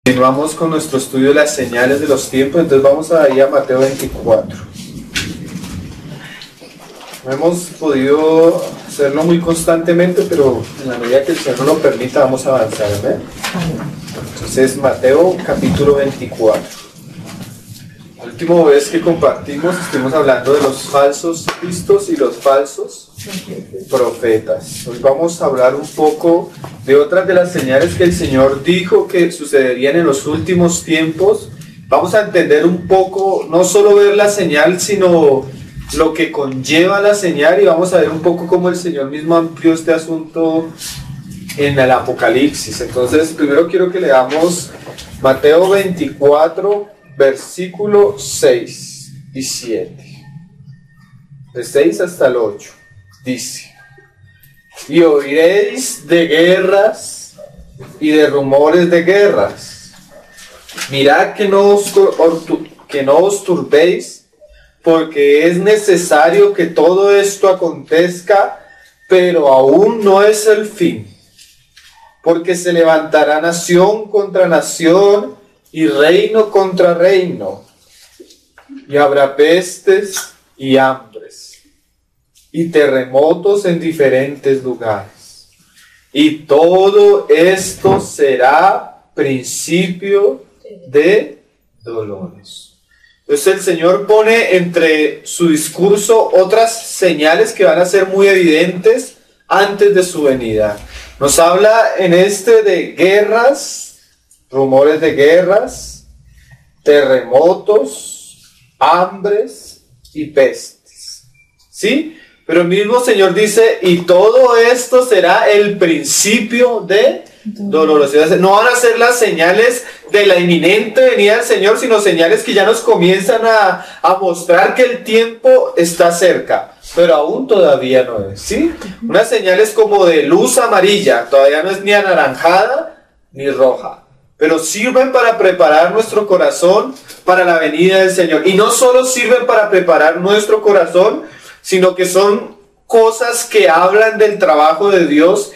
Continuamos con nuestro estudio de las señales de los tiempos, entonces vamos a ir a Mateo 24. No hemos podido hacerlo muy constantemente, pero en la medida que el Señor nos lo permita vamos a avanzar, ¿verdad? Entonces Mateo capítulo 24. La última vez que compartimos estuvimos hablando de los falsos cristos y los falsos profetas. Hoy vamos a hablar un poco de otras de las señales que el Señor dijo que sucederían en los últimos tiempos. Vamos a entender un poco, no solo ver la señal, sino lo que conlleva la señal, y vamos a ver un poco cómo el Señor mismo amplió este asunto en el Apocalipsis. Entonces, primero quiero que leamos Mateo 24, versículo 6 y 7. De 6 hasta el 8. Dice: y oiréis de guerras y de rumores de guerras. Mirad que no os turbéis, porque es necesario que todo esto acontezca, pero aún no es el fin. Porque se levantará nación contra nación y reino contra reino, y habrá pestes y hambres y terremotos en diferentes lugares, y todo esto será principio de dolores. Entonces el Señor pone entre su discurso otras señales que van a ser muy evidentes antes de su venida. Nos habla en de guerras, rumores de guerras, terremotos, hambres y pestes. ¿Sí? Pero el mismo Señor dice, y todo esto será el principio de dolores. No van a ser las señales de la inminente venida del Señor, sino señales que ya nos comienzan a mostrar que el tiempo está cerca, pero aún todavía no es. ¿Sí? Unas señales como de luz amarilla, todavía no es ni anaranjada ni roja, pero sirven para preparar nuestro corazón para la venida del Señor. Y no solo sirven para preparar nuestro corazón, sino que son cosas que hablan del trabajo de Dios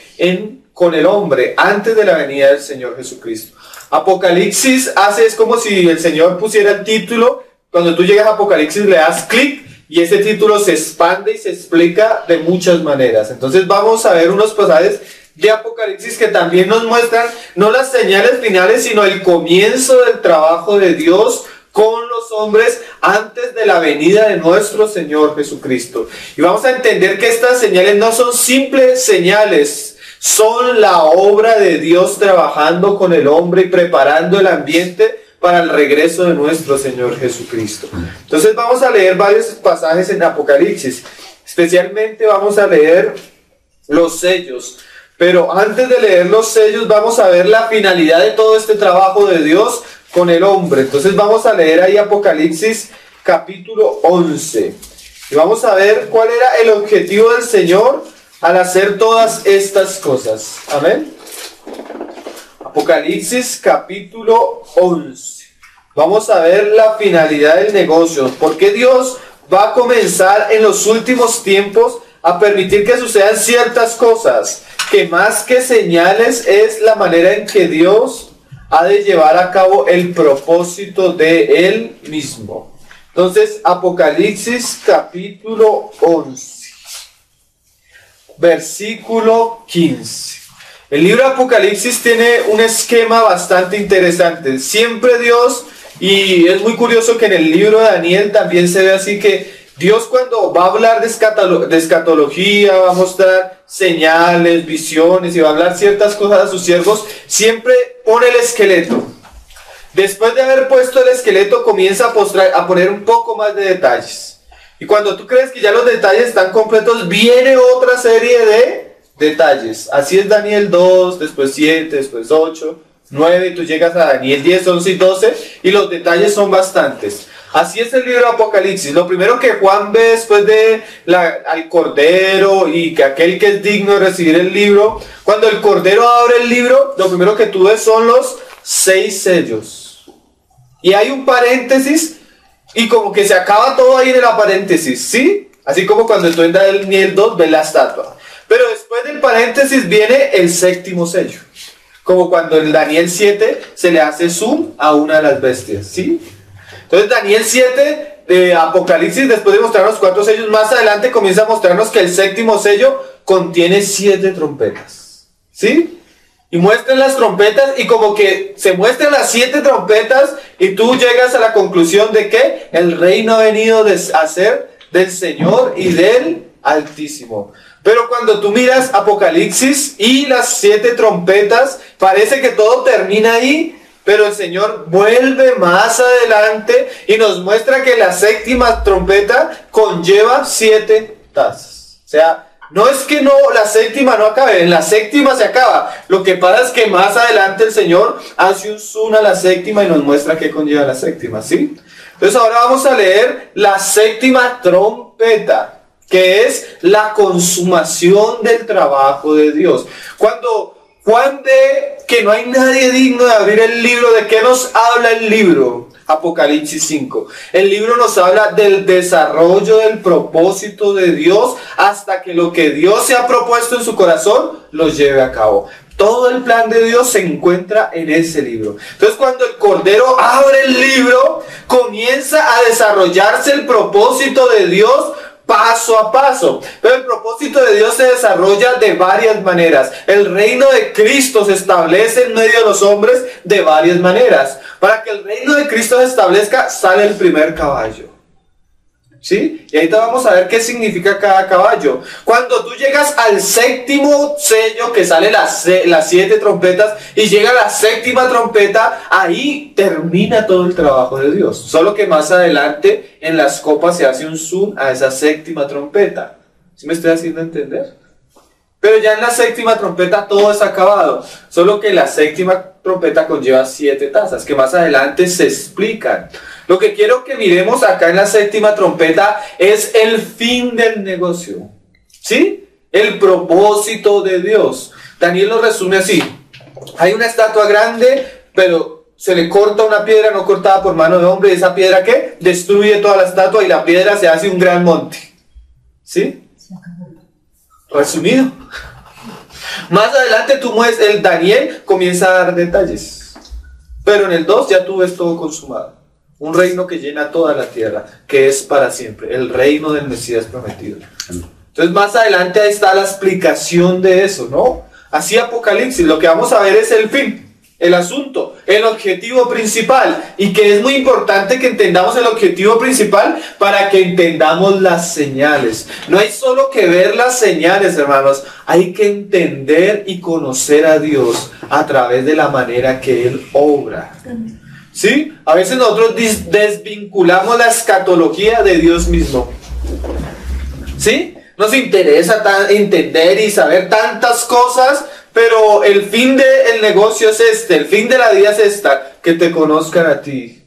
con el hombre antes de la venida del Señor Jesucristo. Apocalipsis es como si el Señor pusiera el título. Cuando tú llegas a Apocalipsis le das clic y ese título se expande y se explica de muchas maneras. Entonces vamos a ver unos pasajes de Apocalipsis que también nos muestran no las señales finales, sino el comienzo del trabajo de Dios con los hombres antes de la venida de nuestro Señor Jesucristo. Y vamos a entender que estas señales no son simples señales, son la obra de Dios trabajando con el hombre y preparando el ambiente para el regreso de nuestro Señor Jesucristo. Entonces vamos a leer varios pasajes en Apocalipsis. Especialmente vamos a leer los sellos. Pero antes de leer los sellos vamos a ver la finalidad de todo este trabajo de Dios con el hombre. Entonces vamos a leer ahí Apocalipsis capítulo 11. Y vamos a ver cuál era el objetivo del Señor al hacer todas estas cosas. Amén. Apocalipsis capítulo 11. Vamos a ver la finalidad del negocio. ¿Por qué Dios va a comenzar en los últimos tiempos a permitir que sucedan ciertas cosas? Que más que señales es la manera en que Dios ha de llevar a cabo el propósito de Él mismo. Entonces, Apocalipsis capítulo 11, versículo 15. El libro de Apocalipsis tiene un esquema bastante interesante. Siempre Dios, y es muy curioso que en el libro de Daniel también se ve así, que Dios cuando va a hablar de escatología, va a mostrar señales, visiones y va a hablar ciertas cosas a sus siervos, siempre pone el esqueleto. Después de haber puesto el esqueleto comienza a poner un poco más de detalles. Y cuando tú crees que ya los detalles están completos, viene otra serie de detalles. Así es Daniel 2, después 7, después 8, 9, y tú llegas a Daniel 10, 11 y 12 y los detalles son bastantes. Así es el libro de Apocalipsis. Lo primero que Juan ve después de al Cordero y que aquel que es digno de recibir el libro, cuando el Cordero abre el libro, lo primero que tú ves son los 6 sellos. Y hay un paréntesis y como que se acaba todo ahí en el paréntesis, ¿sí? Así como cuando tú en Daniel 2 ves la estatua. Pero después del paréntesis viene el 7º sello. Como cuando en Daniel 7 se le hace zoom a una de las bestias, ¿sí? Entonces Daniel 7 de Apocalipsis, después de mostrarnos 4 sellos, más adelante comienza a mostrarnos que el séptimo sello contiene 7 trompetas, ¿sí? Y muestran las trompetas y como que se muestran las 7 trompetas y tú llegas a la conclusión de que el reino ha venido a ser del Señor y del Altísimo. Pero cuando tú miras Apocalipsis y las 7 trompetas, parece que todo termina ahí, pero el Señor vuelve más adelante y nos muestra que la séptima trompeta conlleva 7 tazas. O sea, no es que no, la séptima no acabe, en la séptima se acaba. Lo que pasa es que más adelante el Señor hace un zoom a la séptima y nos muestra qué conlleva la séptima, ¿sí? Entonces ahora vamos a leer la séptima trompeta, que es la consumación del trabajo de Dios. Cuando Juan ve que no hay nadie digno de abrir el libro, ¿de qué nos habla el libro? Apocalipsis 5. El libro nos habla del desarrollo del propósito de Dios hasta que lo que Dios se ha propuesto en su corazón lo lleve a cabo. Todo el plan de Dios se encuentra en ese libro. Entonces cuando el Cordero abre el libro, comienza a desarrollarse el propósito de Dios paso a paso. Pero el propósito de Dios se desarrolla de varias maneras. El reino de Cristo se establece en medio de los hombres de varias maneras. Para que el reino de Cristo se establezca, sale el primer caballo, ¿sí? Y ahorita vamos a ver qué significa cada caballo. Cuando tú llegas al séptimo sello, que sale las 7 trompetas, y llega la séptima trompeta, ahí termina todo el trabajo de Dios. Solo que más adelante en las copas se hace un zoom a esa séptima trompeta. ¿Sí me estoy haciendo entender? Pero ya en la séptima trompeta todo es acabado. Solo que la séptima trompeta conlleva 7 tazas, que más adelante se explican. Lo que quiero que miremos acá en la séptima trompeta es el fin del negocio, ¿sí? El propósito de Dios. Daniel lo resume así. Hay una estatua grande, pero se le corta una piedra no cortada por mano de hombre. Y esa piedra, ¿qué? Destruye toda la estatua y la piedra se hace un gran monte, ¿sí? Resumido. Más adelante tú muestras, el Daniel comienza a dar detalles. Pero en el 2 ya tú ves todo consumado. Un reino que llena toda la tierra, que es para siempre, el reino del Mesías prometido. Entonces más adelante ahí está la explicación de eso, ¿no? Así Apocalipsis, lo que vamos a ver es el fin, el asunto, el objetivo principal, y que es muy importante que entendamos el objetivo principal para que entendamos las señales. No hay solo que ver las señales, hermanos, hay que entender y conocer a Dios a través de la manera que Él obra. ¿Sí? A veces nosotros desvinculamos la escatología de Dios mismo. ¿Sí? Nos interesa entender y saber tantas cosas, pero el fin del negocio es este, el fin de la vida es esta, que te conozcan a ti,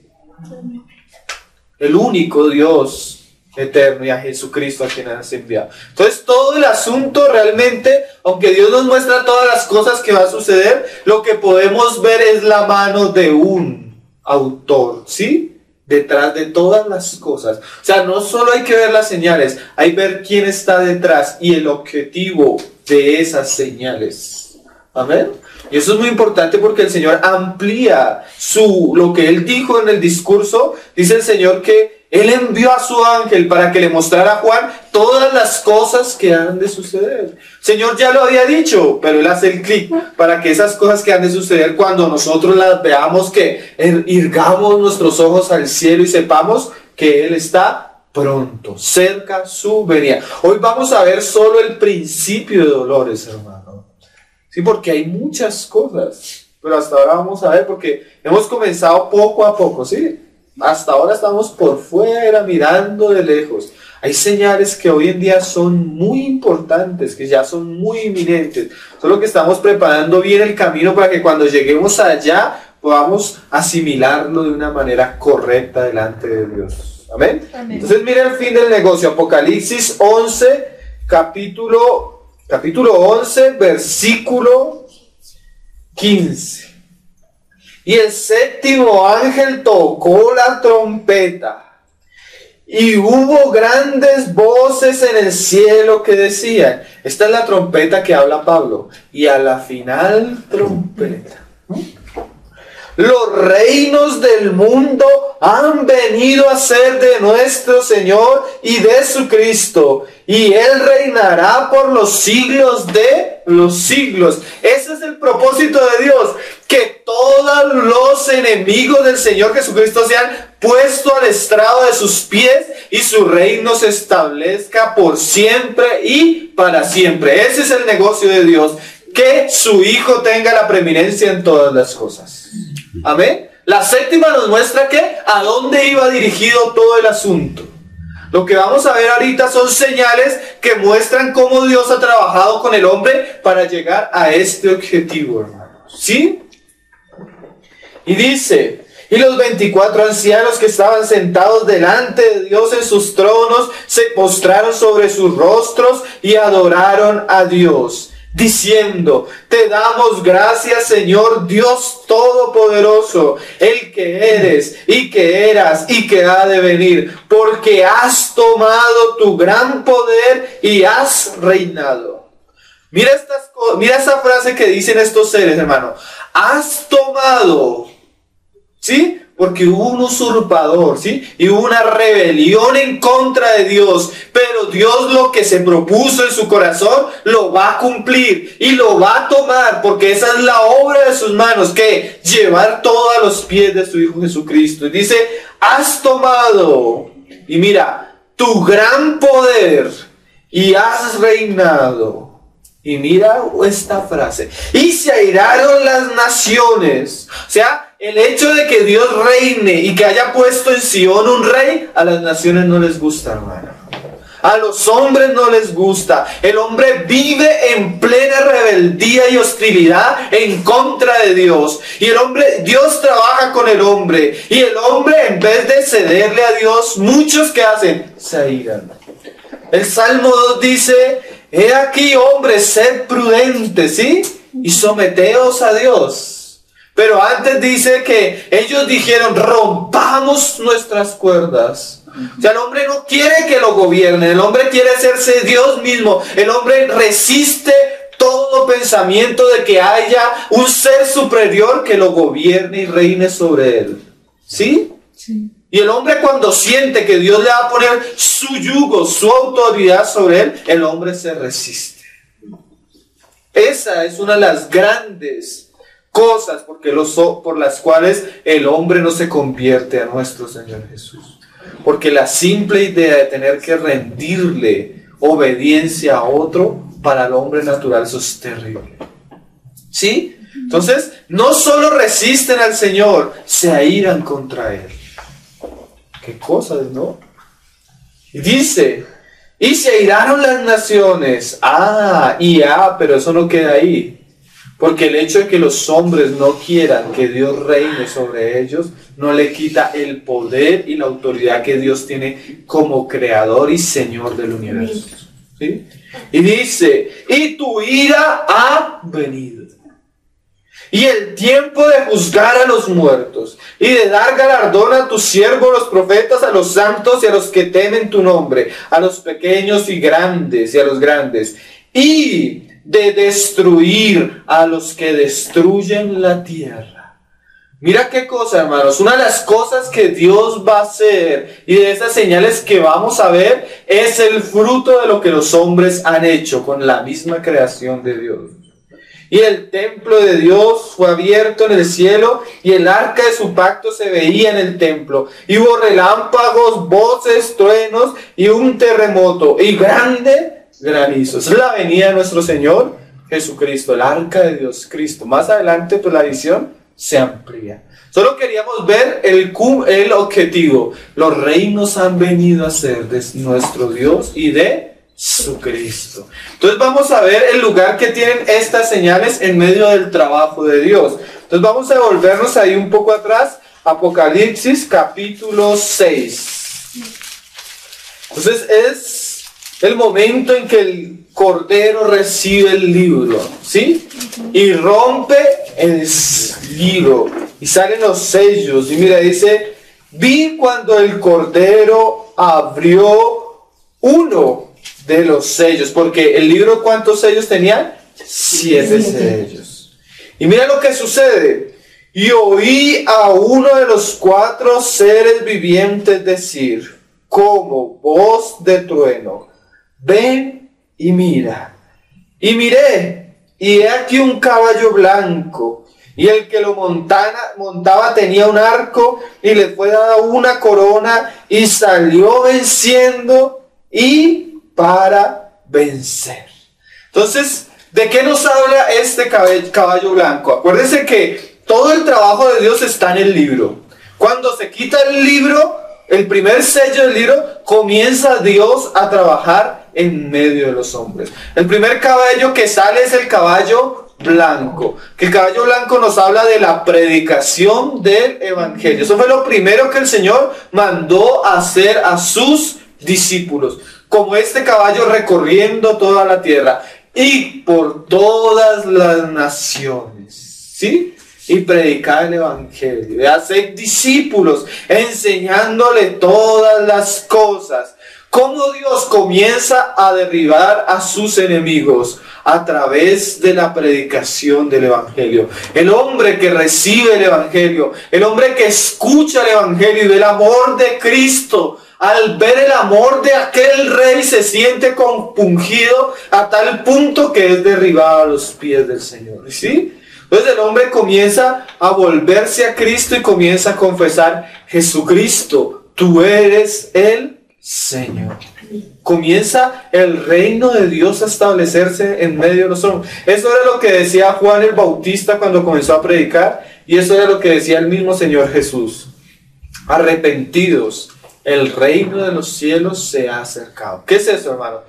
el único Dios eterno, y a Jesucristo a quien has enviado. Entonces todo el asunto realmente, aunque Dios nos muestra todas las cosas que va a suceder, lo que podemos ver es la mano de un autor, ¿sí? Detrás de todas las cosas. O sea, no solo hay que ver las señales, hay que ver quién está detrás y el objetivo de esas señales. Amén. Y eso es muy importante porque el Señor amplía lo que Él dijo en el discurso. Dice el Señor que Él envió a su ángel para que le mostrara a Juan todas las cosas que han de suceder. El Señor ya lo había dicho, pero Él hace el clic para que esas cosas que han de suceder, cuando nosotros las veamos, que irgamos nuestros ojos al cielo y sepamos que Él está pronto, cerca su venida. Hoy vamos a ver solo el principio de dolores, hermano. Sí, porque hay muchas cosas, pero hasta ahora vamos a ver, porque hemos comenzado poco a poco, ¿sí? Hasta ahora estamos por fuera, mirando de lejos. Hay señales que hoy en día son muy importantes, que ya son muy inminentes. Solo que estamos preparando bien el camino para que cuando lleguemos allá podamos asimilarlo de una manera correcta delante de Dios. ¿Amén? Amén. Entonces mire el fin del negocio. Apocalipsis 11, capítulo 11, versículo 15. Y el séptimo ángel tocó la trompeta, Y hubo grandes voces en el cielo que decían, esta es la trompeta que habla Pablo, y a la final trompeta, los reinos del mundo han venido a ser de nuestro Señor y de su Cristo, y Él reinará por los siglos de los siglos. Ese es el propósito de Dios, que todos los enemigos del Señor Jesucristo sean puestos al estrado de sus pies y su reino se establezca por siempre y para siempre. Ese es el negocio de Dios, que su Hijo tenga la preeminencia en todas las cosas. Amén. La séptima nos muestra que a dónde iba dirigido todo el asunto. Lo que vamos a ver ahorita son señales que muestran cómo Dios ha trabajado con el hombre para llegar a este objetivo, hermanos. ¿Sí? Y dice, y los 24 ancianos que estaban sentados delante de Dios en sus tronos se postraron sobre sus rostros y adoraron a Dios, diciendo, te damos gracias, Señor Dios Todopoderoso, el que eres y que eras y que ha de venir, porque has tomado tu gran poder y has reinado. Mira esa frase que dicen estos seres, hermano. Has tomado, ¿sí? Porque hubo un usurpador, ¿sí? Y hubo una rebelión en contra de Dios. Pero Dios lo que se propuso en su corazón lo va a cumplir y lo va a tomar, porque esa es la obra de sus manos, que llevar todo a los pies de su Hijo Jesucristo. Y dice, has tomado, y mira, tu gran poder y has reinado. Y mira esta frase, y se airaron las naciones. O sea, el hecho de que Dios reine y que haya puesto en Sion un rey, a las naciones no les gusta, hermano. A los hombres no les gusta. El hombre vive en plena rebeldía y hostilidad en contra de Dios. Y Dios trabaja con el hombre. Y el hombre, en vez de cederle a Dios, muchos que hacen, se airan. El Salmo 2 dice, he aquí, hombres, sed prudentes, ¿sí? Y someteos a Dios. Pero antes dice que ellos dijeron, rompamos nuestras cuerdas. O sea, el hombre no quiere que lo gobiernen, el hombre quiere hacerse Dios mismo. El hombre resiste todo pensamiento de que haya un ser superior que lo gobierne y reine sobre él. ¿Sí? Sí. Y el hombre, cuando siente que Dios le va a poner su yugo, su autoridad sobre él, el hombre se resiste. Esa es una de las grandes cosas por las cuales el hombre no se convierte a nuestro Señor Jesús. Porque la simple idea de tener que rendirle obediencia a otro, para el hombre natural eso es terrible. ¿Sí? Entonces, no solo resisten al Señor, se airan contra Él. ¿Qué cosas, no? Y dice, y se airaron las naciones. Pero eso no queda ahí. Porque el hecho de que los hombres no quieran que Dios reine sobre ellos, no le quita el poder y la autoridad que Dios tiene como creador y Señor del universo. ¿Sí? Y dice, y tu ira ha venido. Y el tiempo de juzgar a los muertos y de dar galardón a tus siervos los profetas, a los santos y a los que temen tu nombre, a los pequeños y grandes y a los grandes, y de destruir a los que destruyen la tierra. Mira qué cosa, hermanos. Una de las cosas que Dios va a hacer y de esas señales que vamos a ver es el fruto de lo que los hombres han hecho con la misma creación de Dios. Y el templo de Dios fue abierto en el cielo y el arca de su pacto se veía en el templo. Y hubo relámpagos, voces, truenos y un terremoto y grande granizo. Es la venida de nuestro Señor Jesucristo, el arca de Dios Cristo. Más adelante, pues la visión se amplía. Solo queríamos ver el objetivo. Los reinos han venido a ser de nuestro Dios y de su Cristo. Entonces vamos a ver el lugar que tienen estas señales en medio del trabajo de Dios. Entonces vamos a volvernos ahí un poco atrás. Apocalipsis capítulo 6. Entonces es el momento en que el Cordero recibe el libro, ¿sí? Y rompe el libro y salen los sellos. Y mira, dice, vi cuando el Cordero abrió uno de los sellos, porque el libro, ¿cuántos sellos tenía? 7 sellos. Y mira lo que sucede. Y oí a uno de los 4 seres vivientes decir, como voz de trueno, ven y mira. Y miré, y he aquí un caballo blanco, y el que lo montaba tenía un arco, y le fue dada una corona, y salió venciendo y para vencer. Entonces, ¿de qué nos habla este caballo blanco? Acuérdense que todo el trabajo de Dios está en el libro. Cuando se quita el libro, el primer sello del libro, comienza Dios a trabajar en medio de los hombres. El primer caballo que sale es el caballo blanco. Que el caballo blanco nos habla de la predicación del evangelio. Eso fue lo primero que el Señor mandó hacer a sus discípulos. Como este caballo recorriendo toda la tierra y por todas las naciones, ¿sí? Y predicar el evangelio, y hacer discípulos, enseñándole todas las cosas. Cómo Dios comienza a derribar a sus enemigos a través de la predicación del evangelio. El hombre que recibe el evangelio, el hombre que escucha el evangelio y ve el amor de Cristo, al ver el amor de aquel rey se siente compungido a tal punto que es derribado a los pies del Señor. ¿Sí? Entonces el hombre comienza a volverse a Cristo y comienza a confesar, Jesucristo, tú eres el Señor. Comienza el reino de Dios a establecerse en medio de los hombres. Eso era lo que decía Juan el Bautista cuando comenzó a predicar, y eso era lo que decía el mismo Señor Jesús. Arrepentidos, el reino de los cielos se ha acercado. ¿Qué es eso, hermano?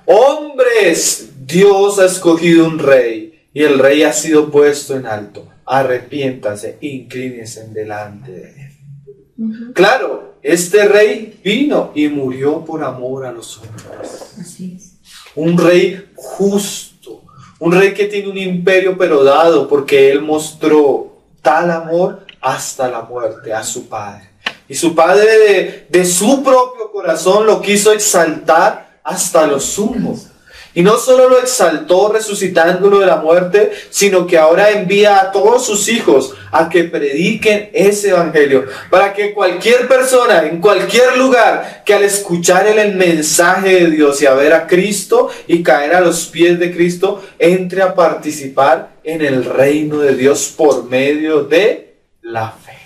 Hombres, Dios ha escogido un rey, y el rey ha sido puesto en alto. Arrepiéntanse, inclínense delante de él. Claro, este rey vino y murió por amor a los hombres. Así es. Un rey justo, un rey que tiene un imperio pero dado, porque él mostró tal amor hasta la muerte a su padre. Y su padre de su propio corazón lo quiso exaltar hasta lo sumo. Y no solo lo exaltó resucitándolo de la muerte, sino que ahora envía a todos sus hijos a que prediquen ese evangelio. Para que cualquier persona, en cualquier lugar, que al escuchar el mensaje de Dios y a ver a Cristo y caer a los pies de Cristo, entre a participar en el reino de Dios por medio de la fe.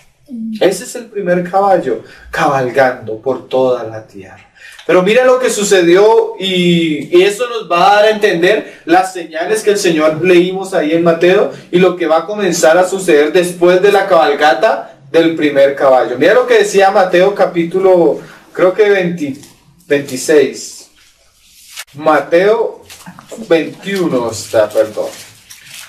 Ese es el primer caballo, cabalgando por toda la tierra. Pero mira lo que sucedió y eso nos va a dar a entender las señales que el Señor leímos ahí en Mateo y lo que va a comenzar a suceder después de la cabalgata del primer caballo. Mira lo que decía Mateo capítulo, creo que 26. Mateo 21 está, perdón.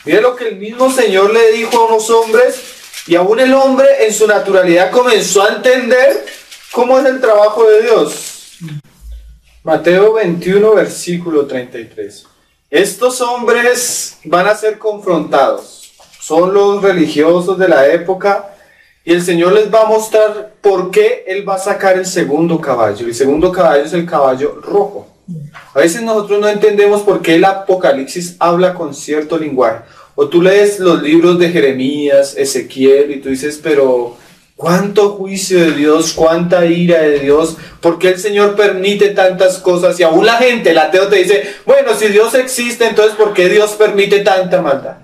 Mira lo que el mismo Señor le dijo a unos hombres, y aún el hombre en su naturalidad comenzó a entender cómo es el trabajo de Dios. Mateo 21, versículo 33. Estos hombres van a ser confrontados. Son los religiosos de la época. Y el Señor les va a mostrar por qué Él va a sacar el segundo caballo. El segundo caballo es el caballo rojo. A veces nosotros no entendemos por qué el Apocalipsis habla con cierto lenguaje. O tú lees los libros de Jeremías, Ezequiel, y tú dices, pero cuánto juicio de Dios, cuánta ira de Dios, ¿por qué el Señor permite tantas cosas? Y aún la gente, el ateo te dice, bueno, si Dios existe, entonces ¿por qué Dios permite tanta maldad?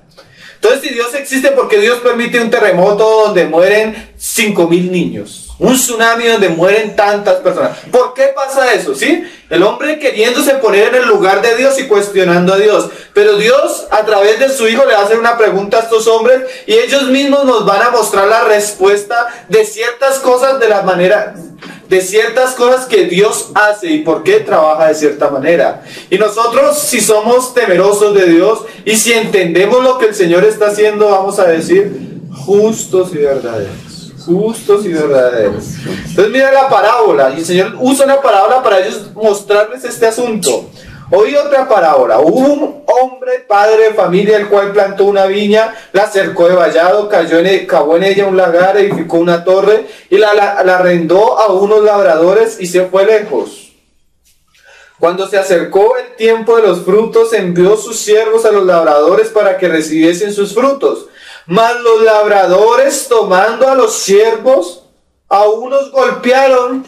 Entonces, si Dios existe, ¿por qué Dios permite un terremoto donde mueren 5,000 niños? Un tsunami donde mueren tantas personas. ¿Por qué pasa eso? ¿Sí? El hombre queriéndose poner en el lugar de Dios y cuestionando a Dios. Pero Dios, a través de su Hijo, le va a hacer una pregunta a estos hombres y ellos mismos nos van a mostrar la respuesta de ciertas cosas de la manera, de ciertas cosas que Dios hace y por qué trabaja de cierta manera. Y nosotros, si somos temerosos de Dios y si entendemos lo que el Señor está haciendo, vamos a decir justos y verdaderos. Justos y verdaderos. Entonces mira la parábola, y el Señor usa una parábola para ellos mostrarles este asunto. Oí otra parábola. Hubo un hombre, padre de familia, el cual plantó una viña, la cercó de vallado, cavó en ella un lagar, edificó una torre y la arrendó a unos labradores y se fue lejos. Cuando se acercó el tiempo de los frutos, envió sus siervos a los labradores para que recibiesen sus frutos. Mas los labradores, tomando a los siervos, a unos golpearon,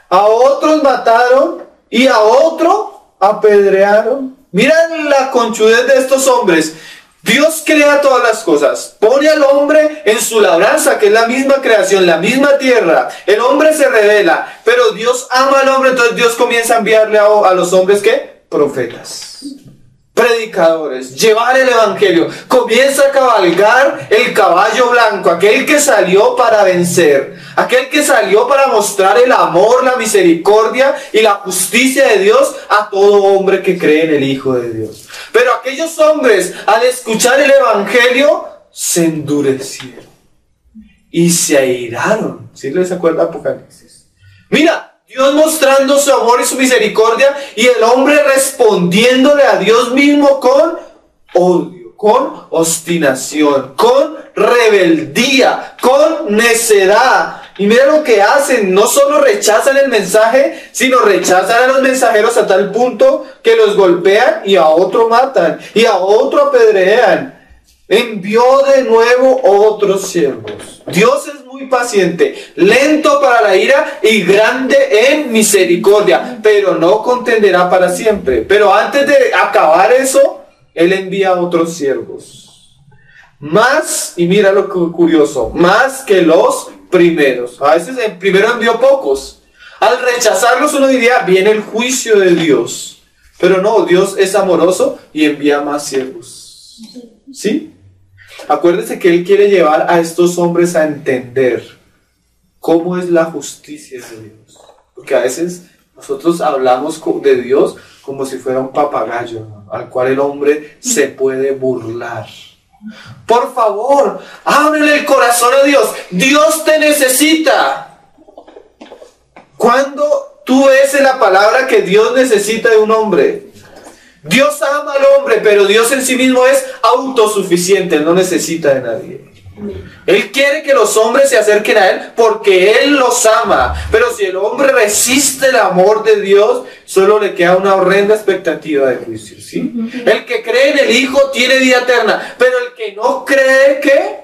a otros mataron y a otro apedrearon. Miren la conchudez de estos hombres. Dios crea todas las cosas, pone al hombre en su labranza, que es la misma creación, la misma tierra. El hombre se revela, pero Dios ama al hombre, entonces Dios comienza a enviarle a los hombres, ¿qué? Profetas, predicadores, llevar el evangelio. Comienza a cabalgar el caballo blanco, aquel que salió para vencer, aquel que salió para mostrar el amor, la misericordia y la justicia de Dios a todo hombre que cree en el Hijo de Dios. Pero aquellos hombres, al escuchar el evangelio, se endurecieron y se airaron. ¿Sí les acuerda Apocalipsis? Mira, Dios mostrando su amor y su misericordia, y el hombre respondiéndole a Dios mismo con odio, con obstinación, con rebeldía, con necedad. Y mira lo que hacen, no solo rechazan el mensaje, sino rechazan a los mensajeros a tal punto que los golpean y a otro matan, y a otro apedrean. Envió de nuevo otros siervos. Dios es muy paciente, lento para la ira y grande en misericordia, pero no contenderá para siempre. Pero antes de acabar eso, Él envía a otros siervos. Más, y mira lo curioso, más que los primeros. A veces el primero envió pocos. Al rechazarlos uno diría, viene el juicio de Dios. Pero no, Dios es amoroso y envía más siervos. ¿Sí? Acuérdense que Él quiere llevar a estos hombres a entender cómo es la justicia de Dios. Porque a veces nosotros hablamos de Dios como si fuera un papagayo, ¿no?, al cual el hombre se puede burlar. Por favor, ábrele el corazón a Dios. Dios te necesita. Cuando tú ves en la palabra que Dios necesita de un hombre, Dios ama al hombre, pero Dios en sí mismo es autosuficiente, Él no necesita de nadie. Él quiere que los hombres se acerquen a Él porque Él los ama. Pero si el hombre resiste el amor de Dios, solo le queda una horrenda expectativa de juicio, ¿sí? El que cree en el Hijo tiene vida eterna, pero el que no cree, ¿qué?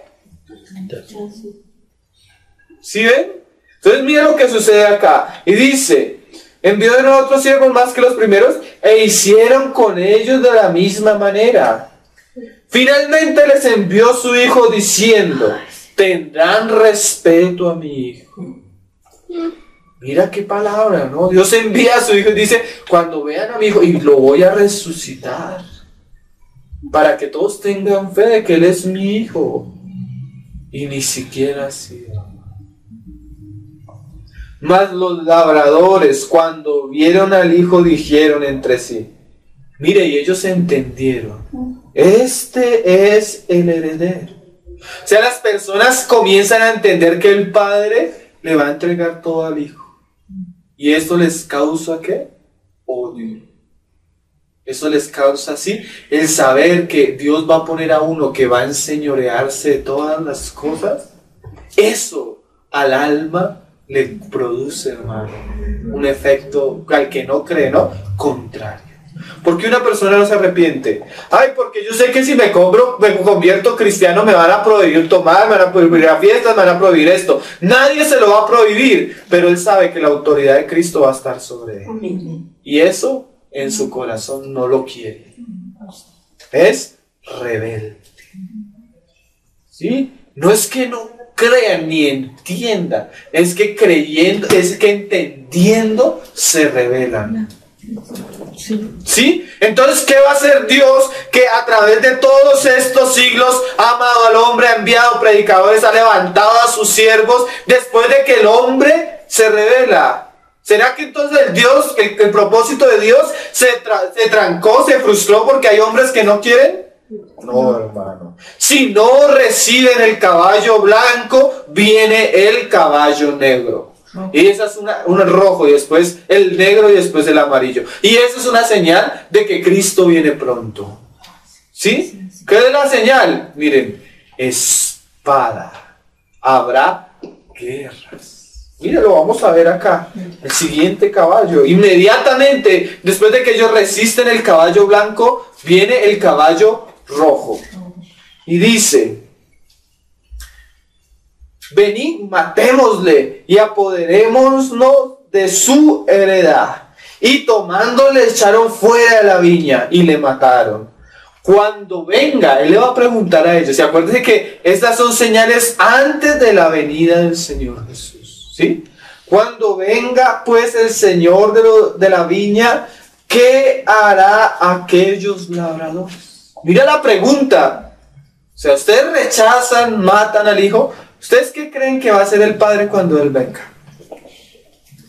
¿Sí ven? Entonces mira lo que sucede acá. Y dice, envió de nuevo otros siervos más que los primeros, e hicieron con ellos de la misma manera. Finalmente les envió su hijo diciendo, tendrán respeto a mi hijo. Mira qué palabra, ¿no? Dios envía a su hijo y dice, cuando vean a mi hijo, y lo voy a resucitar, para que todos tengan fe de que Él es mi hijo. Y ni siquiera así. Mas los labradores, cuando vieron al hijo, dijeron entre sí, mire, y ellos entendieron, este es el heredero. O sea, las personas comienzan a entender que el padre le va a entregar todo al hijo. Y esto les causa, ¿qué? Odio. Eso les causa, así, el saber que Dios va a poner a uno que va a enseñorearse de todas las cosas. Eso al alma le produce, hermano, un efecto al que no cree, ¿no? Contrario. ¿Por qué una persona no se arrepiente? Ay, porque yo sé que si me convierto cristiano me van a prohibir tomar, me van a prohibir a fiestas, me van a prohibir esto. Nadie se lo va a prohibir, pero él sabe que la autoridad de Cristo va a estar sobre él. Y eso en su corazón no lo quiere. Es rebelde. ¿Sí? No es que no crean ni entiendan, es que creyendo, es que entendiendo se rebelan. ¿Sí? Entonces, ¿qué va a hacer Dios que a través de todos estos siglos ha amado al hombre, ha enviado predicadores, ha levantado a sus siervos después de que el hombre se revela? ¿Será que entonces el propósito de Dios se trancó, se frustró porque hay hombres que no quieren? No, hermano. Si no reciben el caballo blanco, viene el caballo negro. Y esa es un rojo, y después el negro, y después el amarillo. Y eso es una señal de que Cristo viene pronto. ¿Sí? ¿Qué es la señal? Miren, espada. Habrá guerras. Miren, lo vamos a ver acá. El siguiente caballo. Inmediatamente, después de que ellos resisten el caballo blanco, viene el caballo rojo. Y dice: venid, matémosle y apoderémonos de su heredad. Y tomándole echaron fuera de la viña y le mataron. Cuando venga, él le va a preguntar a ellos. Y acuérdense que estas son señales antes de la venida del Señor Jesús. ¿Sí? Cuando venga pues el Señor de la viña, ¿qué hará aquellos labradores? Mira la pregunta. O sea, ustedes rechazan, matan al hijo. ¿Ustedes qué creen que va a hacer el Padre cuando Él venga?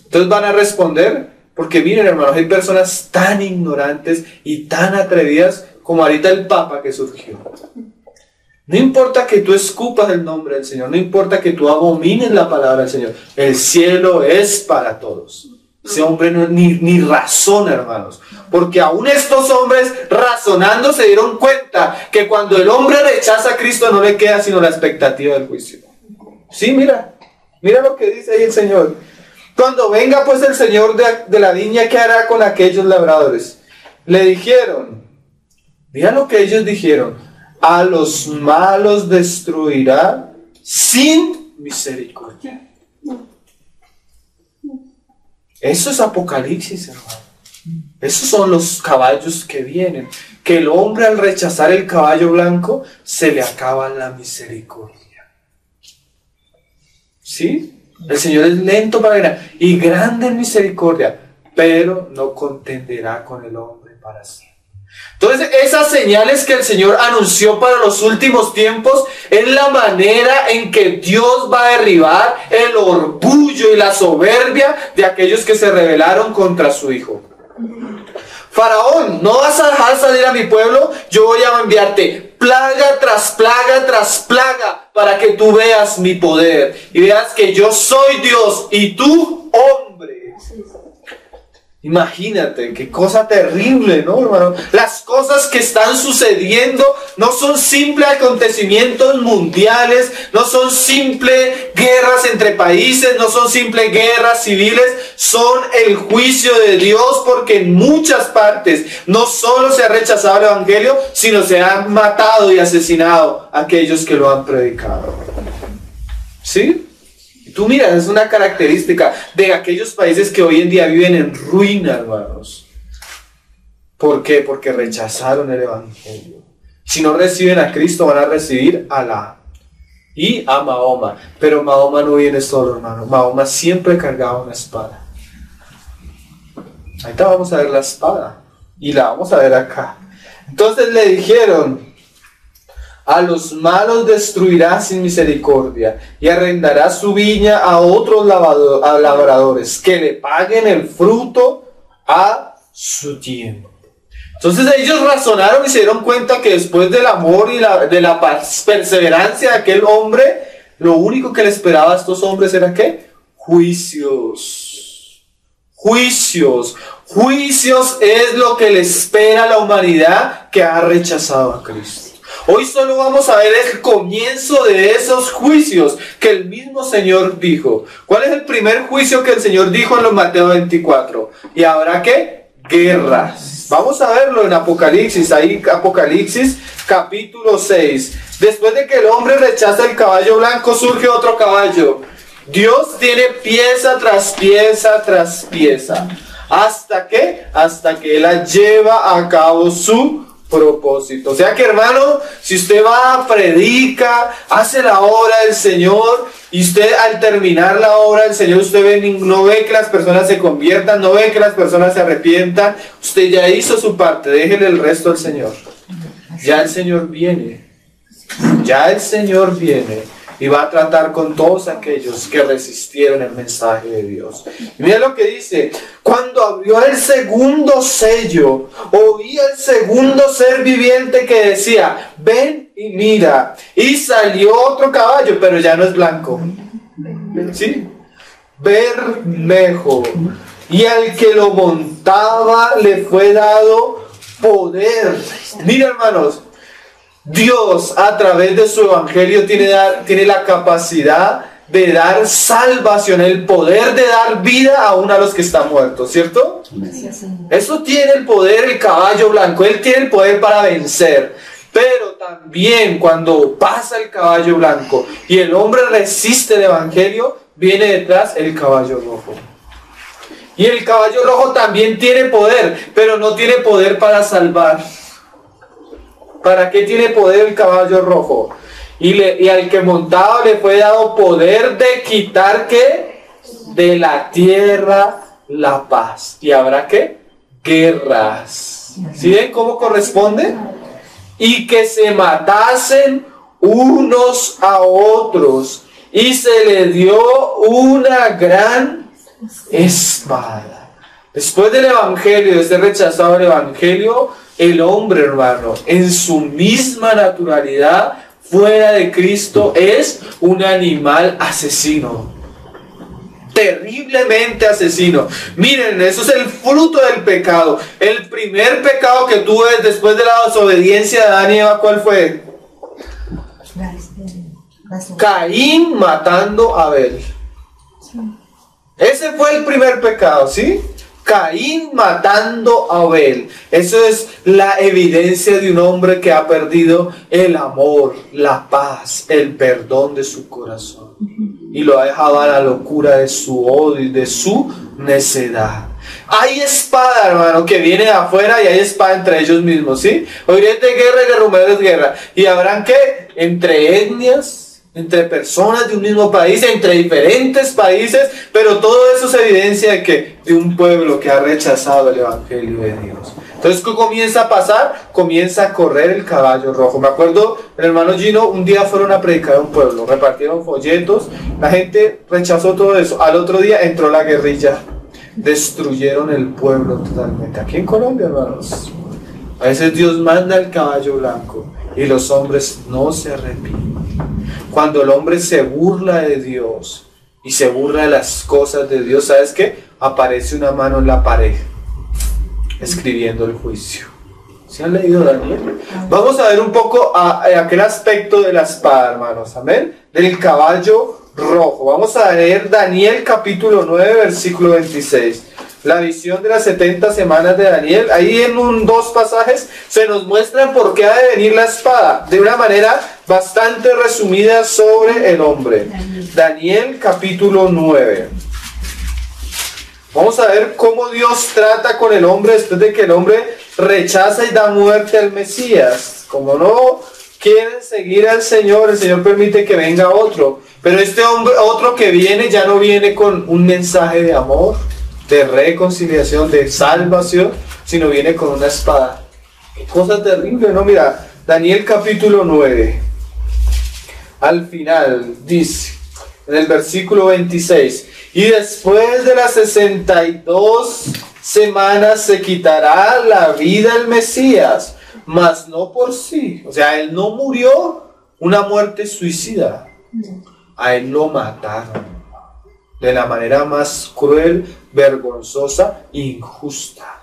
Entonces van a responder, porque miren, hermanos, hay personas tan ignorantes y tan atrevidas como ahorita el Papa que surgió. No importa que tú escupas el nombre del Señor, no importa que tú abomines la palabra del Señor, el cielo es para todos. Ese hombre no, ni razona, hermanos. Porque aún estos hombres razonando se dieron cuenta que cuando el hombre rechaza a Cristo no le queda sino la expectativa del juicio. Sí, mira lo que dice ahí el Señor. Cuando venga pues el Señor de la viña, ¿qué hará con aquellos labradores? Le dijeron, mira lo que ellos dijeron: a los malos destruirá sin misericordia. Eso es Apocalipsis, hermano. Esos son los caballos que vienen. Que el hombre, al rechazar el caballo blanco, se le acaba la misericordia. ¿Sí? El Señor es lento para ganar y grande en misericordia, pero no contenderá con el hombre para siempre. Entonces, esas señales que el Señor anunció para los últimos tiempos es la manera en que Dios va a derribar el orgullo y la soberbia de aquellos que se rebelaron contra su Hijo. Faraón, ¿no vas a dejar salir a mi pueblo? Yo voy a enviarte plaga tras plaga tras plaga para que tú veas mi poder y veas que yo soy Dios y tú hombre. Imagínate, qué cosa terrible, ¿no, hermano? Las cosas que están sucediendo no son simples acontecimientos mundiales, no son simples guerras entre países, no son simples guerras civiles, son el juicio de Dios, porque en muchas partes no solo se ha rechazado el Evangelio, sino se han matado y asesinado a aquellos que lo han predicado. ¿Sí? Tú miras, es una característica de aquellos países que hoy en día viven en ruina, hermanos. ¿Por qué? Porque rechazaron el Evangelio. Si no reciben a Cristo, van a recibir a Alá y a Mahoma. Pero Mahoma no viene solo, hermano. Mahoma siempre cargaba una espada. Ahorita vamos a ver la espada. Y la vamos a ver acá. Entonces le dijeron: a los malos destruirá sin misericordia y arrendará su viña a otros labradores que le paguen el fruto a su tiempo. Entonces ellos razonaron y se dieron cuenta que después del amor y de la perseverancia de aquel hombre, lo único que le esperaba a estos hombres era ¿qué? Juicios. Juicios. Juicios es lo que le espera a la humanidad que ha rechazado a Cristo. Hoy solo vamos a ver el comienzo de esos juicios que el mismo Señor dijo. ¿Cuál es el primer juicio que el Señor dijo en los Mateo 24? ¿Y habrá qué? Guerras. Vamos a verlo en Apocalipsis. Ahí Apocalipsis capítulo 6. Después de que el hombre rechaza el caballo blanco, surge otro caballo. Dios tiene pieza tras pieza tras pieza. ¿Hasta qué? Hasta que Él lleva a cabo su propósito. O sea que, hermano, si usted va, predica, hace la obra del Señor, y usted al terminar la obra del Señor, usted no ve que las personas se conviertan, no ve que las personas se arrepientan, usted ya hizo su parte, déjele el resto al Señor. Ya el Señor viene. Ya el Señor viene. Y va a tratar con todos aquellos que resistieron el mensaje de Dios. Y mira lo que dice: cuando abrió el segundo sello, oí el segundo ser viviente que decía: ven y mira. Y salió otro caballo, pero ya no es blanco. ¿Sí? Bermejo, y al que lo montaba le fue dado poder. Mira, hermanos, Dios a través de su evangelio tiene la capacidad de dar salvación, el poder de dar vida aún a los que están muertos, ¿cierto? Eso tiene el poder el caballo blanco, él tiene el poder para vencer. Pero también cuando pasa el caballo blanco y el hombre resiste el evangelio, viene detrás el caballo rojo. Y el caballo rojo también tiene poder, pero no tiene poder para salvar. ¿Para qué tiene poder el caballo rojo? Y al que montaba le fue dado poder de quitar, ¿qué? De la tierra la paz. ¿Y habrá qué? Guerras. ¿Sí ven cómo corresponde? Y que se matasen unos a otros. Y se le dio una gran espada. Después del evangelio, de ser rechazado el evangelio, el hombre, hermano, en su misma naturalidad, fuera de Cristo, es un animal asesino. Terriblemente asesino. Miren, eso es el fruto del pecado. El primer pecado que tuve después de la desobediencia de Adán y Eva, ¿cuál fue? Caín matando a Abel. Ese fue el primer pecado, ¿sí? Caín matando a Abel. Eso es la evidencia de un hombre que ha perdido el amor, la paz, el perdón de su corazón. Y lo ha dejado a la locura de su odio y de su necedad. Hay espada, hermano, que viene de afuera y hay espada entre ellos mismos, ¿sí? Oiréis de guerra y de rumores de guerra. Y habrán que entre etnias, entre personas de un mismo país, entre diferentes países, pero todo eso es evidencia de que de un pueblo que ha rechazado el evangelio de Dios. Entonces, ¿qué comienza a pasar? Comienza a correr el caballo rojo. Me acuerdo, el hermano Gino, un día fueron a predicar a un pueblo, repartieron folletos, la gente rechazó todo eso. Al otro día entró la guerrilla, destruyeron el pueblo totalmente. Aquí en Colombia, hermanos, a veces Dios manda el caballo blanco y los hombres no se arrepienten. Cuando el hombre se burla de Dios y se burla de las cosas de Dios, ¿sabes qué? Aparece una mano en la pared escribiendo el juicio. ¿Se han leído Daniel? Vamos a ver un poco aquel aspecto de la espada, hermanos. Amén. Del caballo rojo. Vamos a leer Daniel capítulo 9, versículo 26. La visión de las 70 semanas de Daniel. Ahí en dos pasajes se nos muestran por qué ha de venir la espada, de una manera bastante resumida sobre el hombre. Daniel capítulo 9. Vamos a ver cómo Dios trata con el hombre después de que el hombre rechaza y da muerte al Mesías. Como no quieren seguir al Señor, el Señor permite que venga otro. Pero este hombre, otro que viene, ya no viene con un mensaje de amor, de reconciliación, de salvación, sino viene con una espada. Qué cosa terrible, ¿no? Mira, Daniel capítulo 9, al final dice, en el versículo 26, y después de las 62 semanas se quitará la vida el Mesías, mas no por sí. O sea, él no murió una muerte suicida, a él lo mataron de la manera más cruel, vergonzosa e injusta.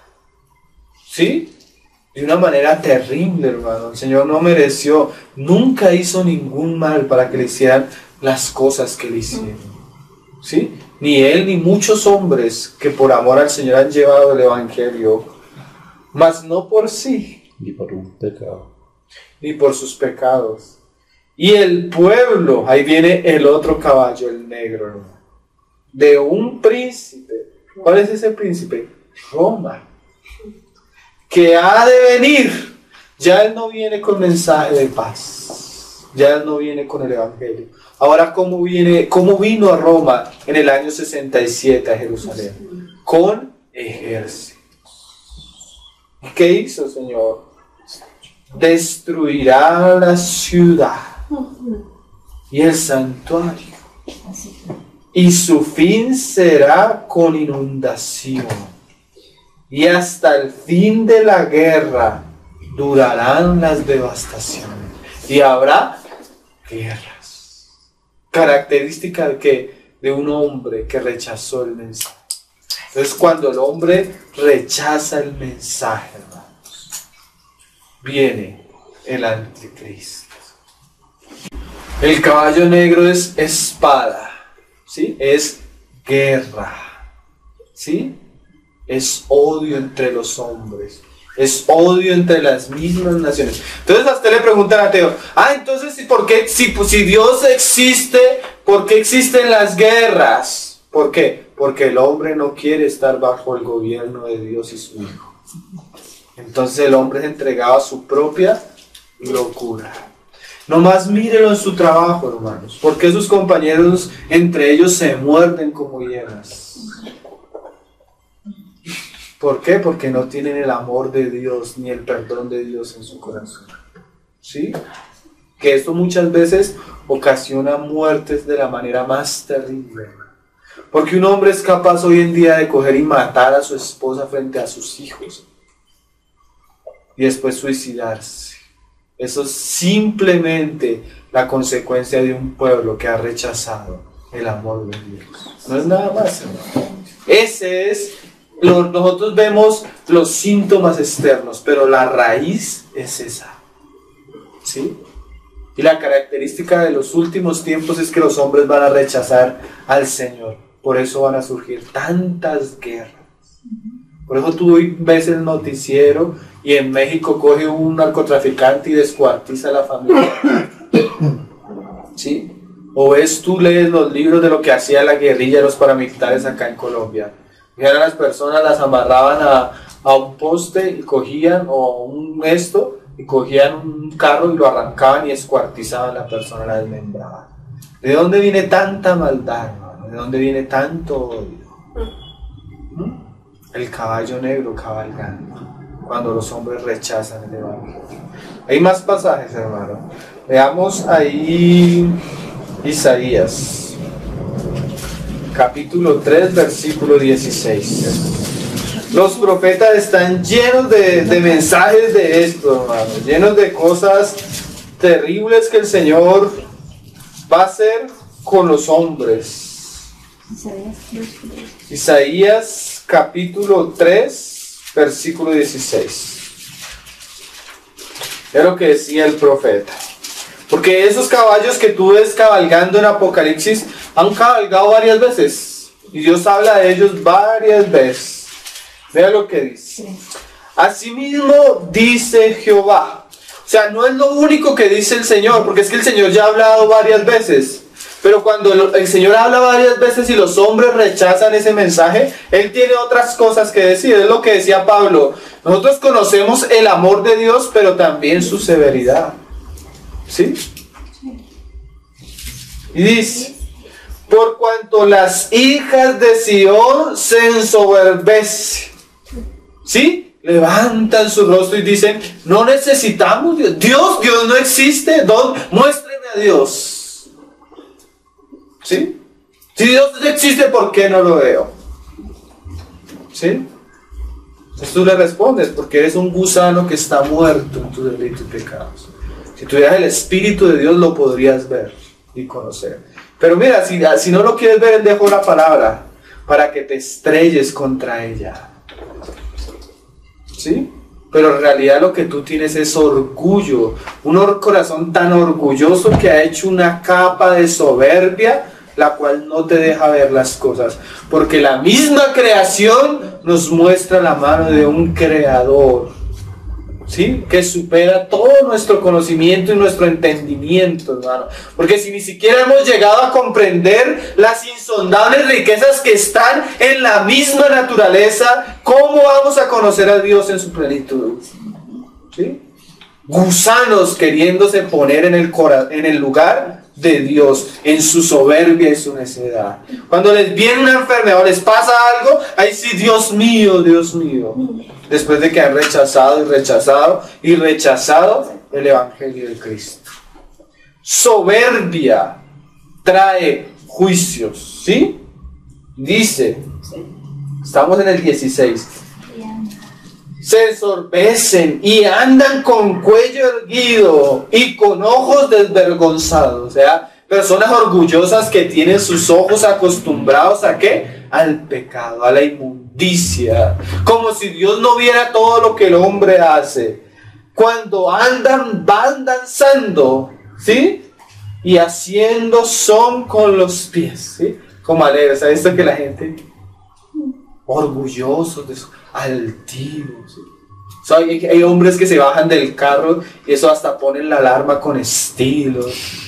¿Sí? De una manera terrible, hermano. El Señor no mereció, nunca hizo ningún mal para que le hicieran las cosas que le hicieron. ¿Sí? Ni él ni muchos hombres que por amor al Señor han llevado el evangelio, mas no por sí, ni por un pecado, ni por sus pecados. Y el pueblo, ahí viene el otro caballo, el negro, hermano, de un príncipe. ¿Cuál es ese príncipe? Roma, que ha de venir. Ya él no viene con mensaje de paz, ya él no viene con el evangelio. Ahora, ¿cómo vino a Roma en el año 67 a Jerusalén? Con ejércitos. ¿Qué hizo, Señor? Destruirá la ciudad y el santuario, y su fin será con inundación, y hasta el fin de la guerra durarán las devastaciones, y habrá guerras. Característica de que de un hombre que rechazó el mensaje. Entonces, cuando el hombre rechaza el mensaje, hermanos, viene el anticristo. El caballo negro es espada, ¿sí? Es guerra, ¿sí? Es odio entre los hombres, es odio entre las mismas naciones. Entonces a usted le preguntan a ateo, entonces ¿por qué, si Dios existe, por qué existen las guerras? ¿Por qué? Porque el hombre no quiere estar bajo el gobierno de Dios y su Hijo. Entonces el hombre es entregado a su propia locura. Nomás mírelo en su trabajo, hermanos. ¿Por qué sus compañeros entre ellos se muerden como hienas? ¿Por qué? Porque no tienen el amor de Dios ni el perdón de Dios en su corazón. ¿Sí? Que esto muchas veces ocasiona muertes de la manera más terrible. Porque un hombre es capaz hoy en día de coger y matar a su esposa frente a sus hijos y después suicidarse. Eso es simplemente la consecuencia de un pueblo que ha rechazado el amor de Dios. No es nada más, hermano. Ese es, nosotros vemos los síntomas externos, pero la raíz es esa. ¿Sí? Y la característica de los últimos tiempos es que los hombres van a rechazar al Señor. Por eso van a surgir tantas guerras. Por eso tú ves el noticiero y en México coge un narcotraficante y descuartiza a la familia. ¿Sí? O tú lees los libros de lo que hacía la guerrilla de los paramilitares acá en Colombia. Y ahora las personas las amarraban a un poste y cogían, y cogían un carro y lo arrancaban y descuartizaban a la persona, la desmembraban. ¿De dónde viene tanta maldad, hermano? ¿De dónde viene tanto odio? El caballo negro cabalgando cuando los hombres rechazan el evangelio. Hay más pasajes, hermano. Veamos ahí Isaías, capítulo 3, versículo 16. Los profetas están llenos de mensajes de esto, hermano, llenos de cosas terribles que el Señor va a hacer con los hombres. Isaías capítulo 3, versículo 16. Es lo que decía el profeta. Porque esos caballos que tú ves cabalgando en Apocalipsis han cabalgado varias veces. Y Dios habla de ellos varias veces. Vea lo que dice. Asimismo dice Jehová. O sea, no es lo único que dice el Señor, porque es que el Señor ya ha hablado varias veces. Pero cuando el Señor habla varias veces y los hombres rechazan ese mensaje, Él tiene otras cosas que decir. Es lo que decía Pablo. Nosotros conocemos el amor de Dios, pero también su severidad. ¿Sí? Y dice: por cuanto las hijas de Sión se ensoberbecen, ¿sí? Levantan su rostro y dicen: no necesitamos Dios. Dios no existe. Muéstreme a Dios. ¿Sí? Si Dios no existe, ¿por qué no lo veo? ¿Sí? Entonces tú le respondes: porque eres un gusano que está muerto en tus delitos y pecados. Si tuvieras el Espíritu de Dios, lo podrías ver y conocer. Pero mira, si no lo quieres ver, Él dejó la palabra para que te estrelles contra ella. ¿Sí? Pero en realidad lo que tú tienes es orgullo. Un corazón tan orgulloso que ha hecho una capa de soberbia, la cual no te deja ver las cosas. Porque la misma creación nos muestra la mano de un creador, ¿sí? Que supera todo nuestro conocimiento y nuestro entendimiento, hermano. Porque si ni siquiera hemos llegado a comprender las insondables riquezas que están en la misma naturaleza, ¿cómo vamos a conocer a Dios en su plenitud? ¿Sí? Gusanos queriéndose poner en el lugar de Dios, en su soberbia y su necedad. Cuando les viene una enfermedad o les pasa algo, ahí sí, Dios mío, Dios mío. Después de que han rechazado el Evangelio de Cristo. Soberbia trae juicios, ¿sí? Dice, estamos en el 16. Se ensorbecen y andan con cuello erguido y con ojos desvergonzados. O sea, Personas orgullosas que tienen sus ojos acostumbrados ¿a qué? Al pecado, a la inmundicia. Como si Dios no viera todo lo que el hombre hace. Cuando van danzando, ¿sí? Y haciendo son con los pies, ¿sí? Como alegres. ¿Sabes esto que la gente? Orgullosos, altivos, ¿sí? O sea, hay hombres que se bajan del carro y eso hasta ponen la alarma con estilo.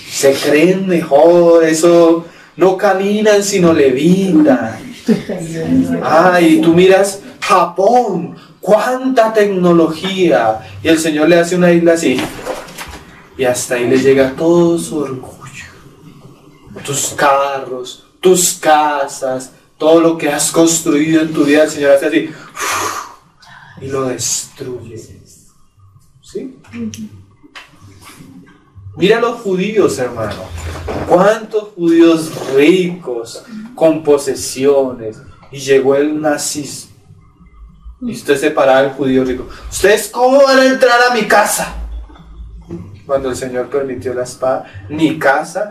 Se creen mejor, eso no caminan sino levitan. Y tú miras Japón, cuánta tecnología. Y el Señor le hace una isla así. Y hasta ahí le llega todo su orgullo. Tus carros, tus casas, todo lo que has construido en tu vida, el Señor hace así. Y lo destruye. ¿Sí? Mira los judíos, hermano. ¿Cuántos judíos ricos, con posesiones? Y llegó el nazismo. Y usted separaba al judío rico. ¿Ustedes cómo van a entrar a mi casa? Cuando el Señor permitió la espada, ni casa,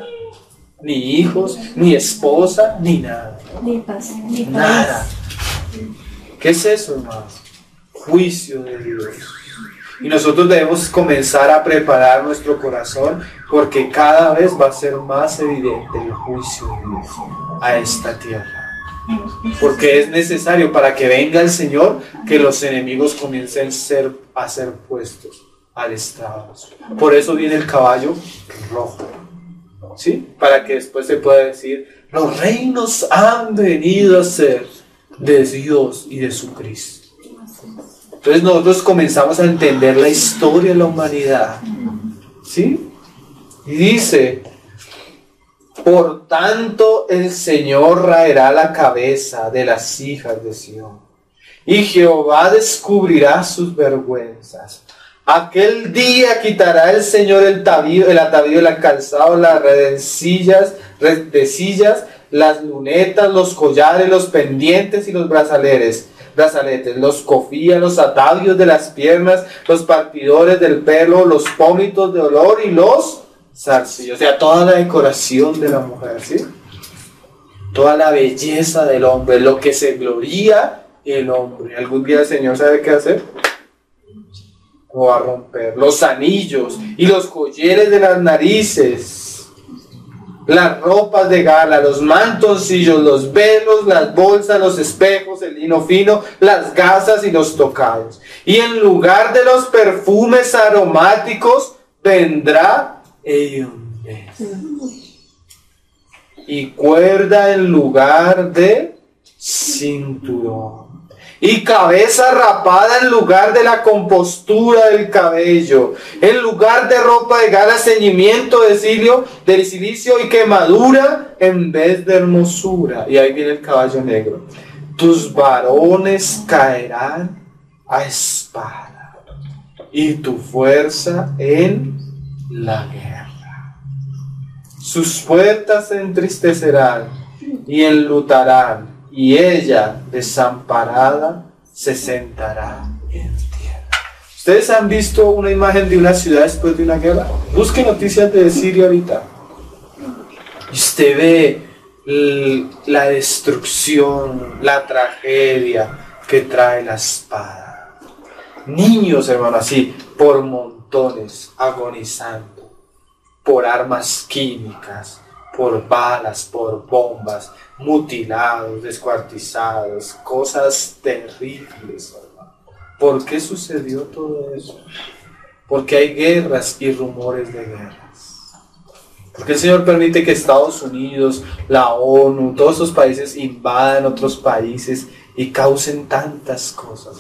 ni hijos, ni esposa, ni nada. Nada. ¿Qué es eso, hermanos? Juicio de Dios. Y nosotros debemos comenzar a preparar nuestro corazón porque cada vez va a ser más evidente el juicio de Dios a esta tierra. Porque es necesario para que venga el Señor que los enemigos comiencen a ser puestos al estrado. Por eso viene el caballo rojo. ¿Sí? Para que después se pueda decir, los reinos han venido a ser de Dios y de su Cristo. Entonces nosotros comenzamos a entender la historia de la humanidad. ¿Sí? Y dice, por tanto el Señor raerá la cabeza de las hijas de Sión, y Jehová descubrirá sus vergüenzas. Aquel día quitará el Señor el atavío de la calzada, las redecillas, las lunetas, los collares, los pendientes y los brazaletes, los cofías, los atavios de las piernas, los partidores del pelo, los pómitos de olor y los zarcillos. O sea, toda la decoración de la mujer, ¿sí? Toda la belleza del hombre, lo que se gloría el hombre. Algún día el Señor sabe qué hacer. O a romper los anillos y los collares de las narices, las ropas de gala, los mantoncillos, los velos, las bolsas, los espejos, el lino fino, las gasas y los tocados. Y en lugar de los perfumes aromáticos vendrá heyondez. Y cuerda en lugar de cinturón. Y cabeza rapada en lugar de la compostura del cabello. En lugar de ropa de gala, ceñimiento de silicio y quemadura en vez de hermosura. Y ahí viene el caballo negro. Tus varones caerán a espada y tu fuerza en la guerra. Sus puertas se entristecerán y enlutarán. Y ella, desamparada, se sentará en tierra. ¿Ustedes han visto una imagen de una ciudad después de una guerra? Busque noticias de Siria ahorita. Y usted ve la destrucción, la tragedia que trae la espada. Niños, hermano, así, por montones, agonizando, por armas químicas, por balas, por bombas, mutilados, descuartizados, cosas terribles, hermano. ¿Por qué sucedió todo eso? Porque hay guerras y rumores de guerras. Porque el Señor permite que Estados Unidos, la ONU, todos esos países invadan otros países y causen tantas cosas.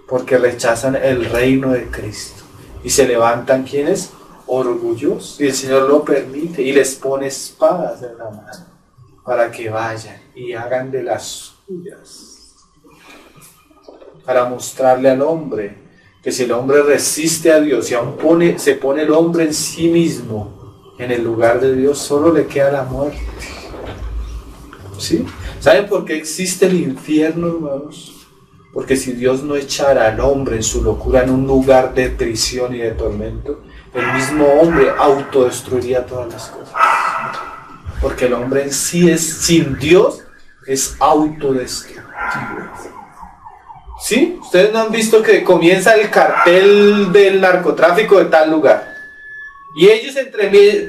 Porque rechazan el reino de Cristo. Y se levantan, ¿quiénes? Orgullosos. Y el Señor lo permite y les pone espadas en la mano para que vayan y hagan de las suyas. Para mostrarle al hombre que si el hombre resiste a Dios y aún se pone el hombre en sí mismo en el lugar de Dios, solo le queda la muerte. ¿Sí? ¿Saben por qué existe el infierno, hermanos? Porque si Dios no echara al hombre en su locura en un lugar de prisión y de tormento, el mismo hombre autodestruiría todas las cosas. Porque el hombre en sí es, sin Dios, es autodestructivo. ¿Sí? Ustedes no han visto que comienza el cartel del narcotráfico de tal lugar. Y ellos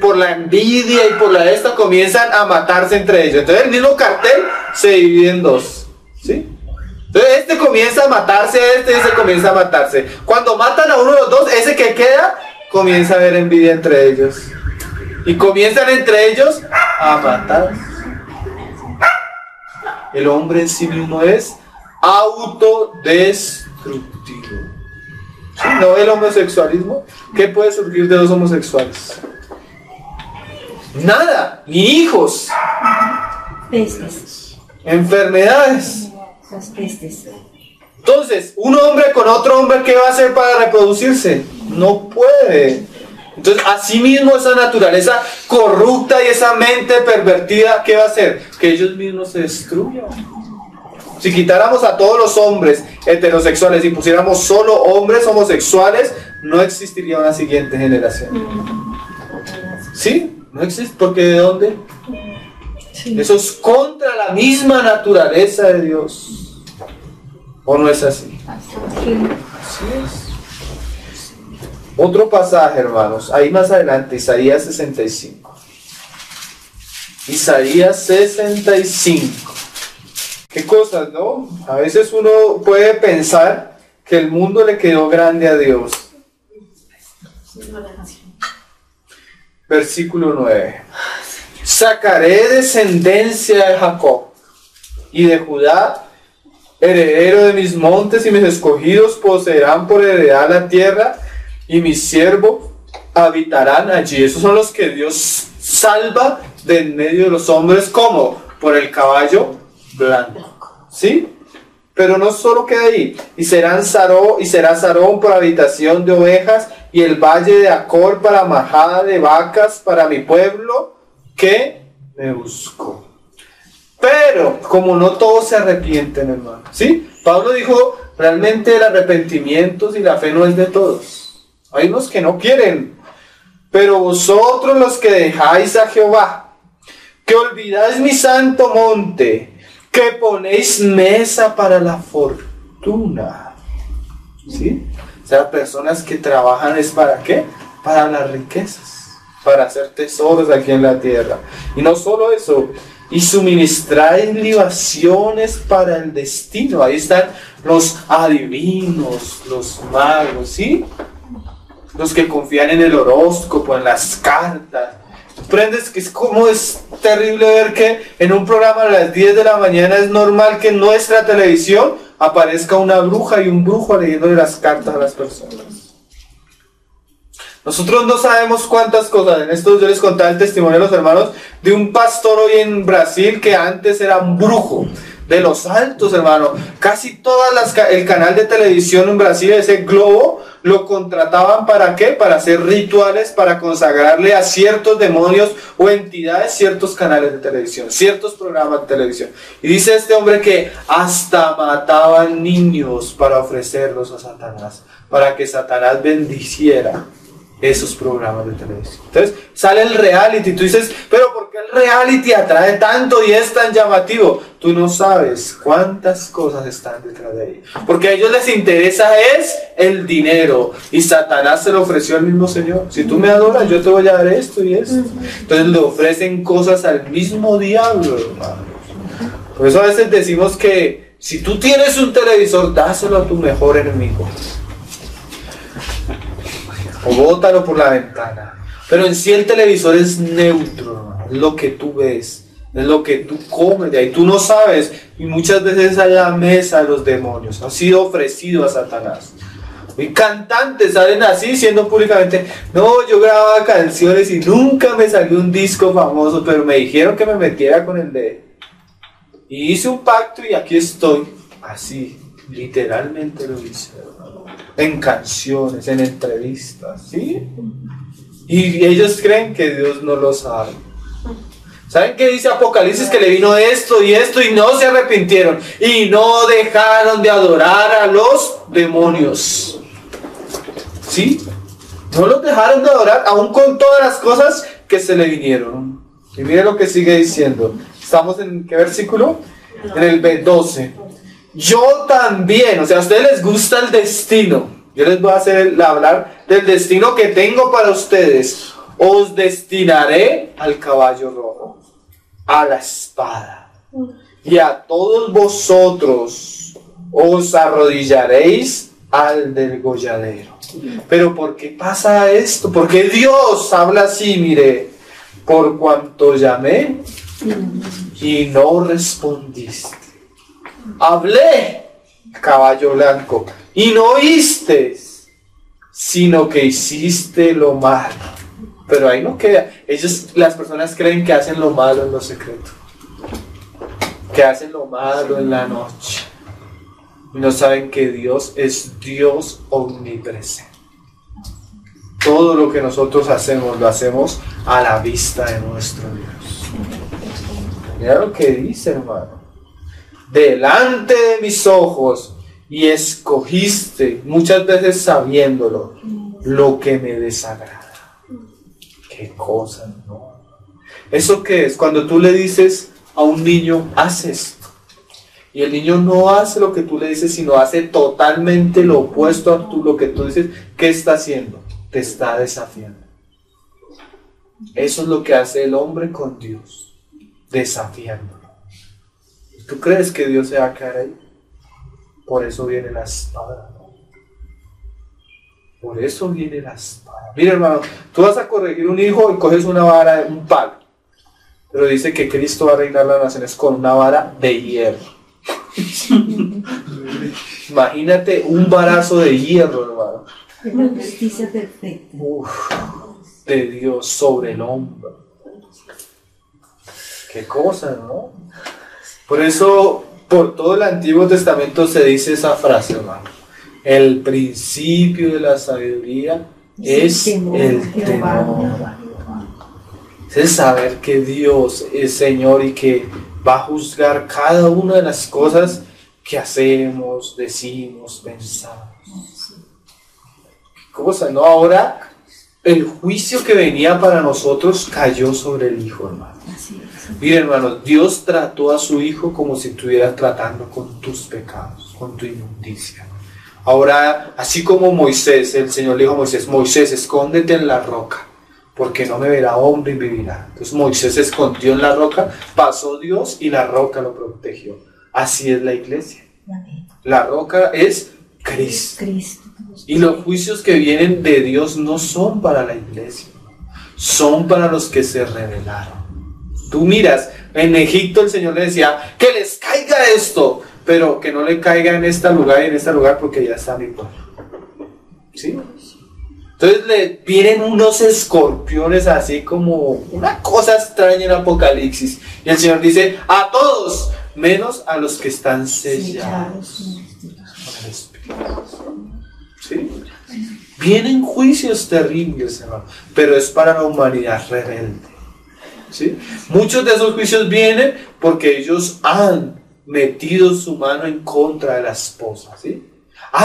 por la envidia y por la esta comienzan a matarse entre ellos. Entonces el mismo cartel se divide en dos. ¿Sí? Entonces este comienza a matarse a este y este comienza a matarse. Cuando matan a uno de los dos, ese que queda comienza a haber envidia entre ellos. Y comienzan entre ellos a matarse. El hombre en sí mismo es autodestructivo. ¿Sí? ¿No ve el homosexualismo? ¿Qué puede surgir de dos homosexuales? Nada, ni hijos. Pestes. Enfermedades. Las pestes. Entonces, un hombre con otro hombre, ¿qué va a hacer para reproducirse? No puede. Entonces, asimismo, esa naturaleza corrupta y esa mente pervertida, ¿qué va a hacer? Que ellos mismos se destruyan. Si quitáramos a todos los hombres heterosexuales y pusiéramos solo hombres homosexuales, no existiría una siguiente generación. ¿Sí? No existe. ¿Porque de dónde? Sí. Eso es contra la misma naturaleza de Dios. ¿O no es así? Sí. Así es. Otro pasaje, hermanos. Ahí más adelante, Isaías 65. Isaías 65. ¿Qué cosas, no? A veces uno puede pensar que el mundo le quedó grande a Dios. Versículo 9. Sacaré descendencia de Jacob y de Judá, heredero de mis montes, y mis escogidos poseerán por heredad la tierra, y mis siervos habitarán allí. Esos son los que Dios salva de en medio de los hombres. ¿Cómo? Por el caballo blanco. ¿Sí? Pero no solo queda ahí. Y será Sarón por habitación de ovejas, y el valle de Acor para majada de vacas, para mi pueblo que me buscó. Pero como no todos se arrepienten, hermano. ¿Sí? Pablo dijo, realmente el arrepentimiento y la fe no es de todos. Hay unos que no quieren. Pero vosotros, los que dejáis a Jehová, que olvidáis mi santo monte, que ponéis mesa para la fortuna. ¿Sí? O sea, personas que trabajan es ¿para qué? Para las riquezas, para hacer tesoros aquí en la tierra. Y no solo eso, y suministráis libaciones para el destino. Ahí están los adivinos, los magos, ¿sí? Los que confían en el horóscopo, en las cartas. Aprendes que es terrible ver que en un programa a las 10 de la mañana es normal que en nuestra televisión aparezca una bruja y un brujo leyéndole las cartas a las personas. Nosotros no sabemos cuántas cosas. En estos yo les contaba el testimonio de los hermanos de un pastor hoy en Brasil que antes era un brujo de los altos, hermano. Casi el canal de televisión en Brasil, ese Globo, lo contrataban ¿para qué? Para hacer rituales, para consagrarle a ciertos demonios o entidades ciertos canales de televisión, ciertos programas de televisión. Y dice este hombre que hasta mataban niños para ofrecerlos a Satanás, para que Satanás bendiciera esos programas de televisión. Entonces sale el reality, tú dices, pero ¿por qué el reality atrae tanto y es tan llamativo? Tú no sabes cuántas cosas están detrás de ahí. Porque a ellos les interesa es el dinero, y Satanás se lo ofreció al mismo Señor. Si tú me adoras, yo te voy a dar esto y esto. Entonces le ofrecen cosas al mismo diablo, hermanos. Por eso a veces decimos que si tú tienes un televisor, dáselo a tu mejor enemigo. O bótalo por la ventana. Pero en sí el televisor es neutro, es lo que tú ves, es lo que tú comes de ahí. Tú no sabes, y muchas veces a la mesa de los demonios ha sido ofrecido a Satanás. Y cantantes salen así diciendo públicamente, no, yo grababa canciones y nunca me salió un disco famoso, pero me dijeron que me metiera con el de... Y hice un pacto y aquí estoy. Así, literalmente lo hice. En canciones, en entrevistas, ¿sí? Y ellos creen que Dios no lo sabe. ¿Saben qué dice Apocalipsis? Que le vino esto y no se arrepintieron y no dejaron de adorar a los demonios. ¿Sí? No los dejaron de adorar, aún con todas las cosas que se le vinieron. Y mire lo que sigue diciendo. ¿Estamos en qué versículo? En el 12. Yo también, o sea, a ustedes les gusta el destino. Yo les voy a hablar del destino que tengo para ustedes. Os destinaré al caballo rojo, a la espada, y a todos vosotros os arrodillaréis al degolladero. Pero ¿por qué pasa esto? Porque Dios habla así, mire, por cuanto llamé y no respondiste. Hablé, caballo blanco, y no oíste, sino que hiciste lo malo. Pero ahí no queda. Las personas creen que hacen lo malo en lo secreto, que hacen lo malo en la noche, y no saben que Dios es Dios omnipresente. Todo lo que nosotros hacemos, lo hacemos a la vista de nuestro Dios. Mira lo que dice, hermano. Delante de mis ojos, y escogiste, muchas veces sabiéndolo, lo que me desagrada. Qué cosa, ¿no? ¿Eso qué es? Cuando tú le dices a un niño, haz esto, y el niño no hace lo que tú le dices, sino hace totalmente lo opuesto a lo que tú dices, ¿qué está haciendo? Te está desafiando. Eso es lo que hace el hombre con Dios, desafiándolo. ¿Tú crees que Dios se va a quedar ahí? Por eso viene la espada, ¿no? Por eso viene la espada. Mira, hermano, tú vas a corregir un hijo y coges una vara, un palo. Pero dice que Cristo va a reinar las naciones con una vara de hierro. Imagínate un varazo de hierro, hermano. La justicia perfecta. De Dios sobre el hombre. Qué cosa, ¿no? Por eso, por todo el Antiguo Testamento se dice esa frase, hermano. El principio de la sabiduría es el temor. Es saber que Dios es Señor y que va a juzgar cada una de las cosas que hacemos, decimos, pensamos. ¿Qué cosa, no? Ahora, el juicio que venía para nosotros cayó sobre el Hijo, hermano. Miren, hermano, Dios trató a su Hijo como si estuviera tratando con tus pecados, con tu inmundicia. Ahora, así como Moisés, el Señor le dijo a Moisés, Moisés, escóndete en la roca, porque no me verá hombre y vivirá. Entonces Moisés se escondió en la roca, pasó Dios y la roca lo protegió. Así es la iglesia. La roca es Cristo. Y los juicios que vienen de Dios no son para la iglesia, son para los que se rebelaron. Tú miras, en Egipto el Señor le decía, que les caiga esto, pero que no le caiga en este lugar y en este lugar porque ya está mi pueblo. ¿Sí? Entonces le vienen unos escorpiones así como una cosa extraña en Apocalipsis. Y el Señor dice, a todos, menos a los que están sellados con el Espíritu. ¿Sí? Vienen juicios terribles, hermano, pero es para la humanidad rebelde. ¿Sí? Muchos de esos juicios vienen porque ellos han metido su mano en contra de la esposa, ¿sí?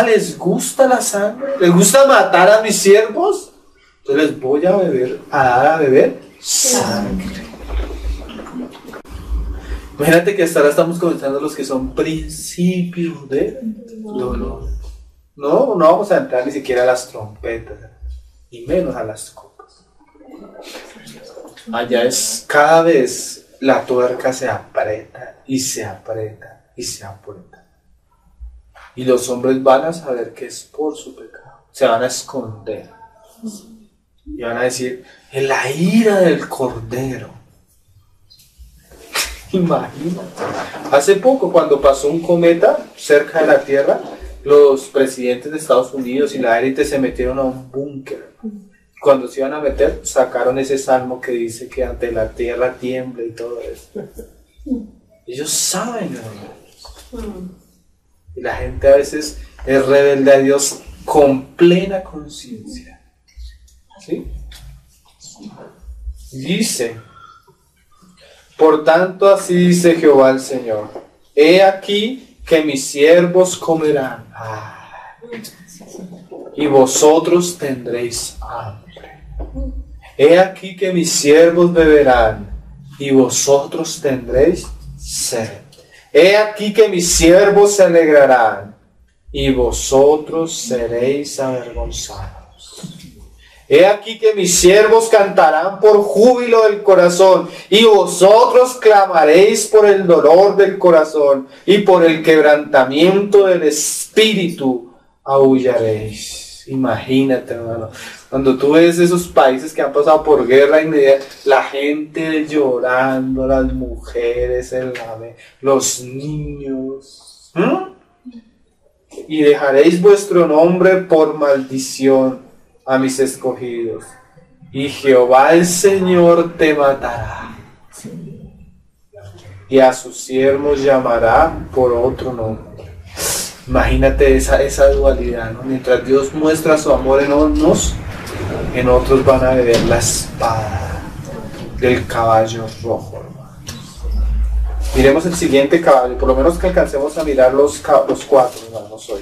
¿Les gusta la sangre? ¿Les gusta matar a mis siervos? Entonces les voy a dar a beber sangre. Imagínate que hasta ahora estamos comenzando los que son principios de dolor. No vamos a entrar ni siquiera a las trompetas, y menos a las copas. Allá es cada vez la tuerca se aprieta y se aprieta y se aprieta. Y los hombres van a saber que es por su pecado. Se van a esconder. Y van a decir, en la ira del Cordero. Imagínate. Hace poco, cuando pasó un cometa cerca de la Tierra, los presidentes de Estados Unidos y la élite se metieron a un búnker. Cuando se iban a meter, sacaron ese salmo que dice que ante la tierra tiembla y todo esto. Ellos saben, hermanos. Y la gente a veces es rebelde a Dios con plena conciencia. ¿Sí? Dice, por tanto así dice Jehová el Señor, he aquí que mis siervos comerán, y vosotros tendréis hambre. He aquí que mis siervos beberán, y vosotros tendréis sed. He aquí que mis siervos se alegrarán, y vosotros seréis avergonzados. He aquí que mis siervos cantarán por júbilo del corazón, y vosotros clamaréis por el dolor del corazón, y por el quebrantamiento del espíritu aullaréis. Imagínate, hermano, cuando tú ves esos países que han pasado por guerra inmediata, la gente llorando, las mujeres en la los niños. Y dejaréis vuestro nombre por maldición a mis escogidos, y Jehová el Señor te matará, y a sus siervos llamará por otro nombre. Imagínate esa dualidad, ¿no? Mientras Dios muestra su amor en unos, en otros van a beber la espada del caballo rojo, hermano. Miremos el siguiente caballo, por lo menos que alcancemos a mirar los cuatro, hermanos, hoy.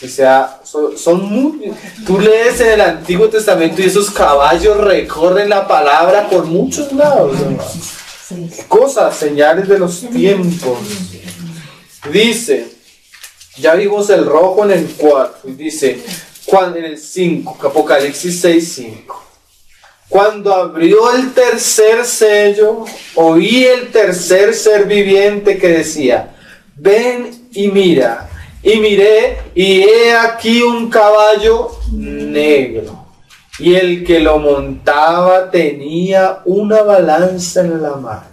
O sea, son muy... Tú lees en el Antiguo Testamento y esos caballos recorren la palabra por muchos lados, hermano. Cosas, señales de los tiempos. Dice, ya vimos el rojo en el 4, y dice, en el 5, Apocalipsis 6:5. Cuando abrió el tercer sello, oí el tercer ser viviente que decía, ven y mira. Y miré, y he aquí un caballo negro, y el que lo montaba tenía una balanza en la mano.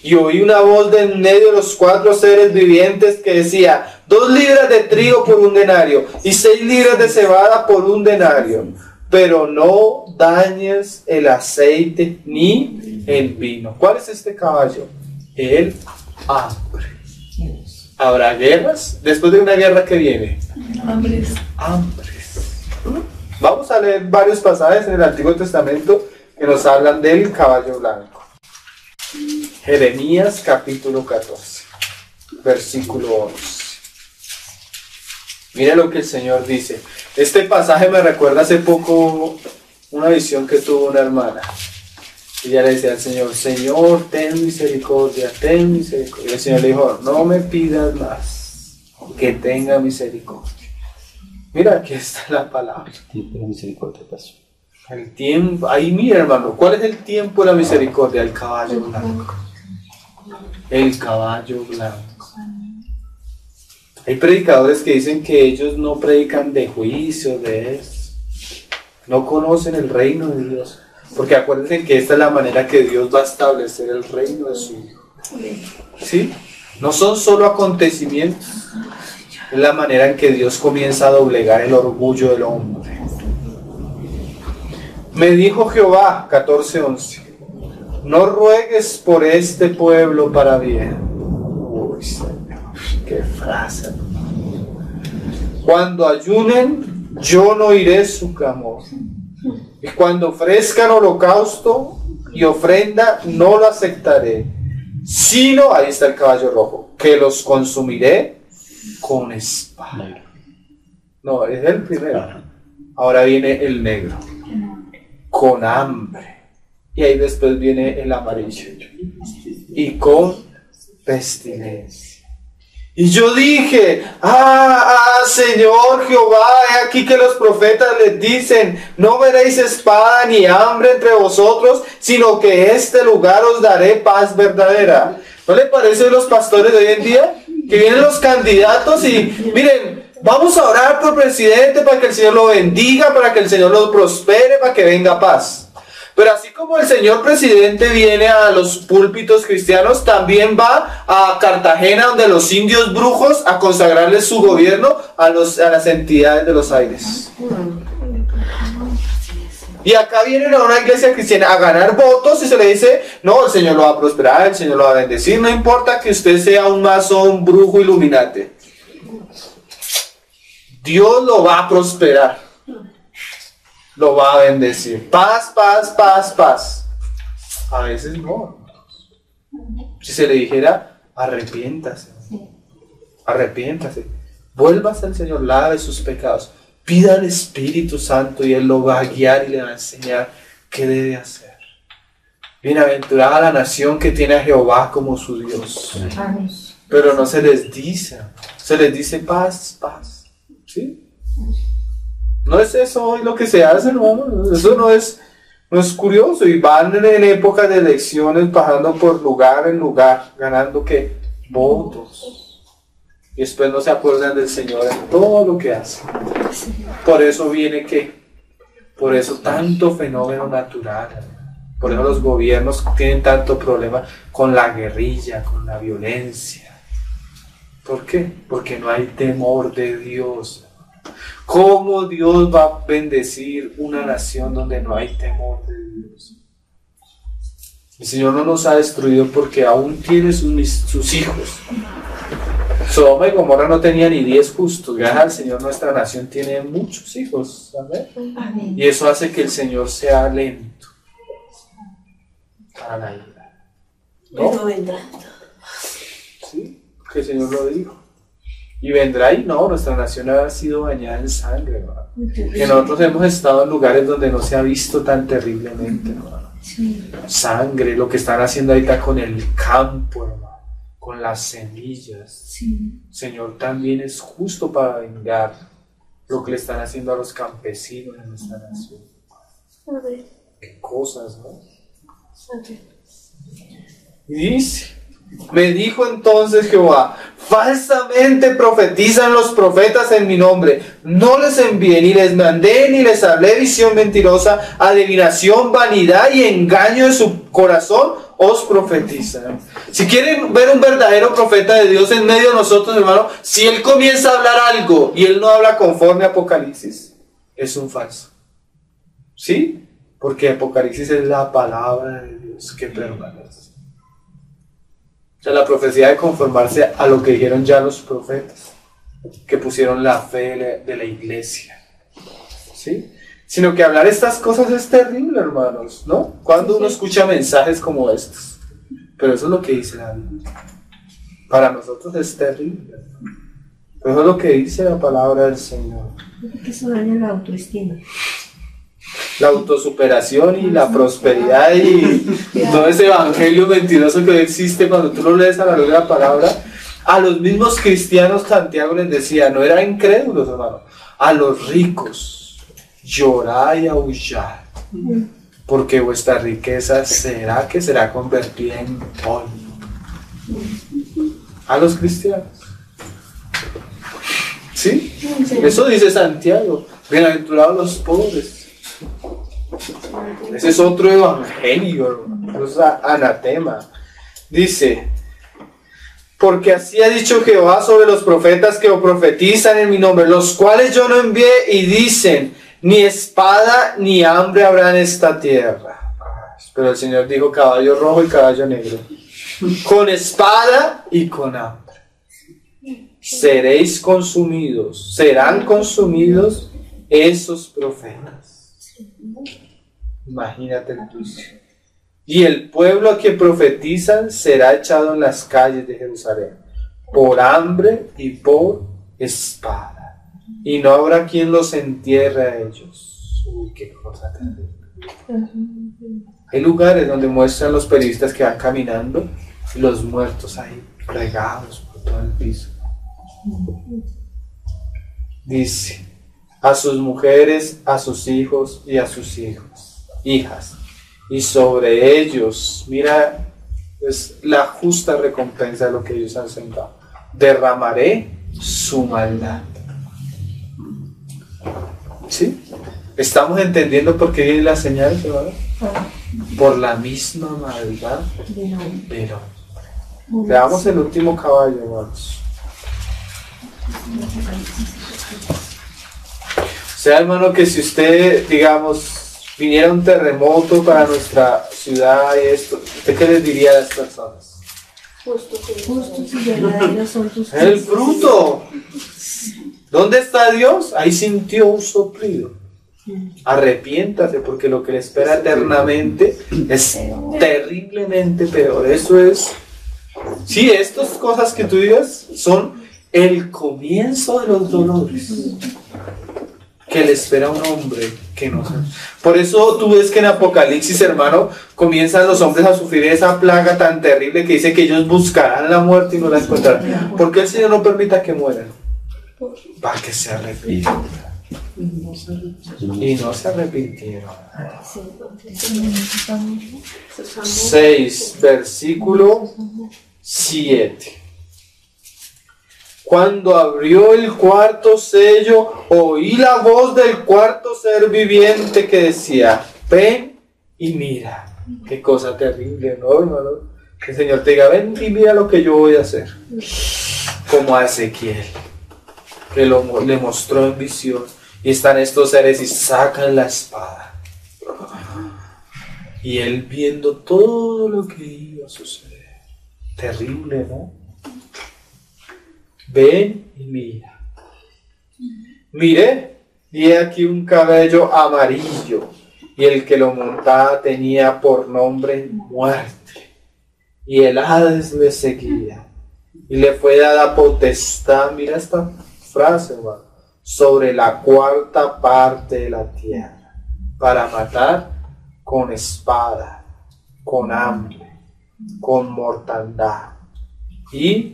Y oí una voz de en medio de los cuatro seres vivientes que decía, 2 libras de trigo por 1 denario, y 6 libras de cebada por 1 denario. Pero no dañes el aceite ni el vino. ¿Cuál es este caballo? El hambre. ¿Habrá guerras? Después de una guerra, ¿qué viene? Hambres. Vamos a leer varios pasajes en el Antiguo Testamento que nos hablan del caballo blanco. Jeremías capítulo 14, versículo 11. Mira lo que el Señor dice. Este pasaje me recuerda hace poco una visión que tuvo una hermana. Y ella le decía al Señor, Señor, ten misericordia, ten misericordia. Y el Señor le dijo, no me pidas más, que tenga misericordia. Mira, aquí está la palabra. El tiempo de la misericordia pasó. El tiempo, ahí mira, hermano, ¿cuál es el tiempo de la misericordia? El caballo blanco. El caballo blanco. Hay predicadores que dicen que ellos no predican de juicio, de eso. No conocen el reino de Dios. Porque acuérdense que esta es la manera que Dios va a establecer el reino de su Hijo. ¿Sí? No son solo acontecimientos. Es la manera en que Dios comienza a doblegar el orgullo del hombre. Me dijo Jehová, 14:11, no ruegues por este pueblo para bien. Uy, Señor, qué frase. Cuando ayunen, yo no oiré su clamor. Y cuando ofrezcan holocausto y ofrenda, no lo aceptaré. Sino, ahí está el caballo rojo, que los consumiré con espada. No, es el primero. Ahora viene el negro. Con hambre. Y ahí después viene el amarillo. Y con pestilencia. Y yo dije, Señor Jehová, he aquí que los profetas les dicen, no veréis espada ni hambre entre vosotros, sino que este lugar os daré paz verdadera. ¿No le parece a los pastores de hoy en día? Que vienen los candidatos y, miren, vamos a orar por presidente para que el Señor lo bendiga, para que el Señor lo prospere, para que venga paz. Pero así como el señor presidente viene a los púlpitos cristianos, también va a Cartagena, donde los indios brujos, a consagrarles su gobierno a las entidades de los aires. Y acá vienen a una iglesia cristiana a ganar votos y se le dice, no, el Señor lo va a prosperar, el Señor lo va a bendecir, no importa que usted sea un masón, brujo, iluminate. Dios lo va a prosperar. Lo va a bendecir. Paz, paz, paz, paz. A veces no. Si se le dijera, arrepiéntase. Arrepiéntase. Vuélvase al Señor, lave sus pecados. Pida al Espíritu Santo y Él lo va a guiar y le va a enseñar qué debe hacer. Bienaventurada la nación que tiene a Jehová como su Dios. Pero no se les dice paz, paz. ¿Sí? No es eso hoy lo que se hace, hermano. Eso no es curioso. Y van en épocas de elecciones pasando por lugar en lugar, ganando ¿qué? Votos. Y después no se acuerdan del Señor en todo lo que hacen. Por eso viene ¿qué? Por eso tanto fenómeno natural. Por eso los gobiernos tienen tanto problema con la guerrilla, con la violencia. ¿Por qué? Porque no hay temor de Dios. ¿Cómo Dios va a bendecir una nación donde no hay temor de Dios? El Señor no nos ha destruido porque aún tiene sus hijos. Sodoma y Gomorra no tenía ni 10 justos. Gracias al Señor nuestra nación tiene muchos hijos. ¿Amén? Y eso hace que el Señor sea lento para la ira. ¿No? Pero vendrá. Sí, que el Señor lo dijo. Y vendrá y no, nuestra nación ha sido bañada en sangre, hermano. Que nosotros hemos estado en lugares donde no se ha visto tan terriblemente, hermano. Sí. Sangre, lo que están haciendo ahorita con el campo, hermano, con las semillas. Sí. Señor también es justo para vengar lo que le están haciendo a los campesinos en nuestra nación. Qué cosas, ¿no? Y dice, me dijo entonces Jehová, falsamente profetizan los profetas en mi nombre, no les envié, ni les mandé, ni les hablé visión mentirosa, adivinación, vanidad y engaño de su corazón os profetizan. Si quieren ver un verdadero profeta de Dios en medio de nosotros, hermano, si él comienza a hablar algo y él no habla conforme a Apocalipsis, es un falso. ¿Sí? Porque Apocalipsis es la palabra de Dios que permanece. O sea, la profecía de conformarse a lo que dijeron ya los profetas, que pusieron la fe de la iglesia. ¿Sí? Sino que hablar estas cosas es terrible, hermanos, ¿no? Cuando uno escucha mensajes como estos. Pero eso es lo que dice la Biblia. Para nosotros es terrible. Pero eso es lo que dice la palabra del Señor. Porque eso daña la autoestima. La autosuperación y la prosperidad y todo ese evangelio mentiroso que existe cuando tú lo lees a la luz de la palabra. A los mismos cristianos Santiago les decía, no eran incrédulos, hermano, a los ricos, llorad y aullad, porque vuestra riqueza será convertida en polvo. A los cristianos. ¿Sí? Eso dice Santiago. Bienaventurados los pobres. Ese es otro evangelio, hermano. Es anatema. Dice, porque así ha dicho Jehová sobre los profetas que profetizan en mi nombre, los cuales yo no envié, y dicen, ni espada ni hambre habrá en esta tierra. Pero el Señor dijo caballo rojo y caballo negro. Con espada y con hambre. Seréis consumidos, serán consumidos esos profetas. Imagínate el juicio. Y el pueblo a que profetizan será echado en las calles de Jerusalén, por hambre y por espada. Y no habrá quien los entierre a ellos. Uy, qué cosa terrible. Hay lugares donde muestran los periodistas que van caminando y los muertos ahí regados por todo el piso. Dice, a sus mujeres, a sus hijos y a sus hijas. Y sobre ellos, mira, es la justa recompensa de lo que ellos han sembrado. Derramaré su maldad. ¿Sí? ¿Estamos entendiendo por qué viene la señal, ¿verdad? Por la misma maldad del hombre. Veamos el último caballo, hermanos. O sea, hermano, que si usted, digamos, viniera un terremoto para nuestra ciudad y esto, ¿usted qué les diría a las personas? Justos y verdaderos son tus El fruto. ¿Dónde está Dios? Ahí sintió un soplido. Arrepiéntase, porque lo que le espera eternamente es terriblemente peor. Eso es. Sí, estas cosas que tú digas son el comienzo de los dolores. que le espera a un hombre que no sabe. Por eso tú ves que en Apocalipsis, hermano, comienzan los hombres a sufrir esa plaga tan terrible que dice que ellos buscarán la muerte y no la encontrarán. ¿Por qué el Señor no permita que mueran? Para que se arrepientan. Y no se arrepintieron. 6, versículo 7. Cuando abrió el cuarto sello, oí la voz del cuarto ser viviente que decía: ven y mira. Qué cosa terrible, ¿no, hermano? Que el Señor te diga: ven y mira lo que yo voy a hacer. Como a Ezequiel, que le mostró en visión. Y están estos seres y sacan la espada. Y él viendo todo lo que iba a suceder. Terrible, ¿no? Ven y mira. Miré, y he aquí un cabello amarillo, y el que lo montaba tenía por nombre Muerte, y el Hades le seguía, y le fue dada potestad, mira esta frase, hermano, sobre la cuarta parte de la tierra, para matar con espada, con hambre, con mortandad, y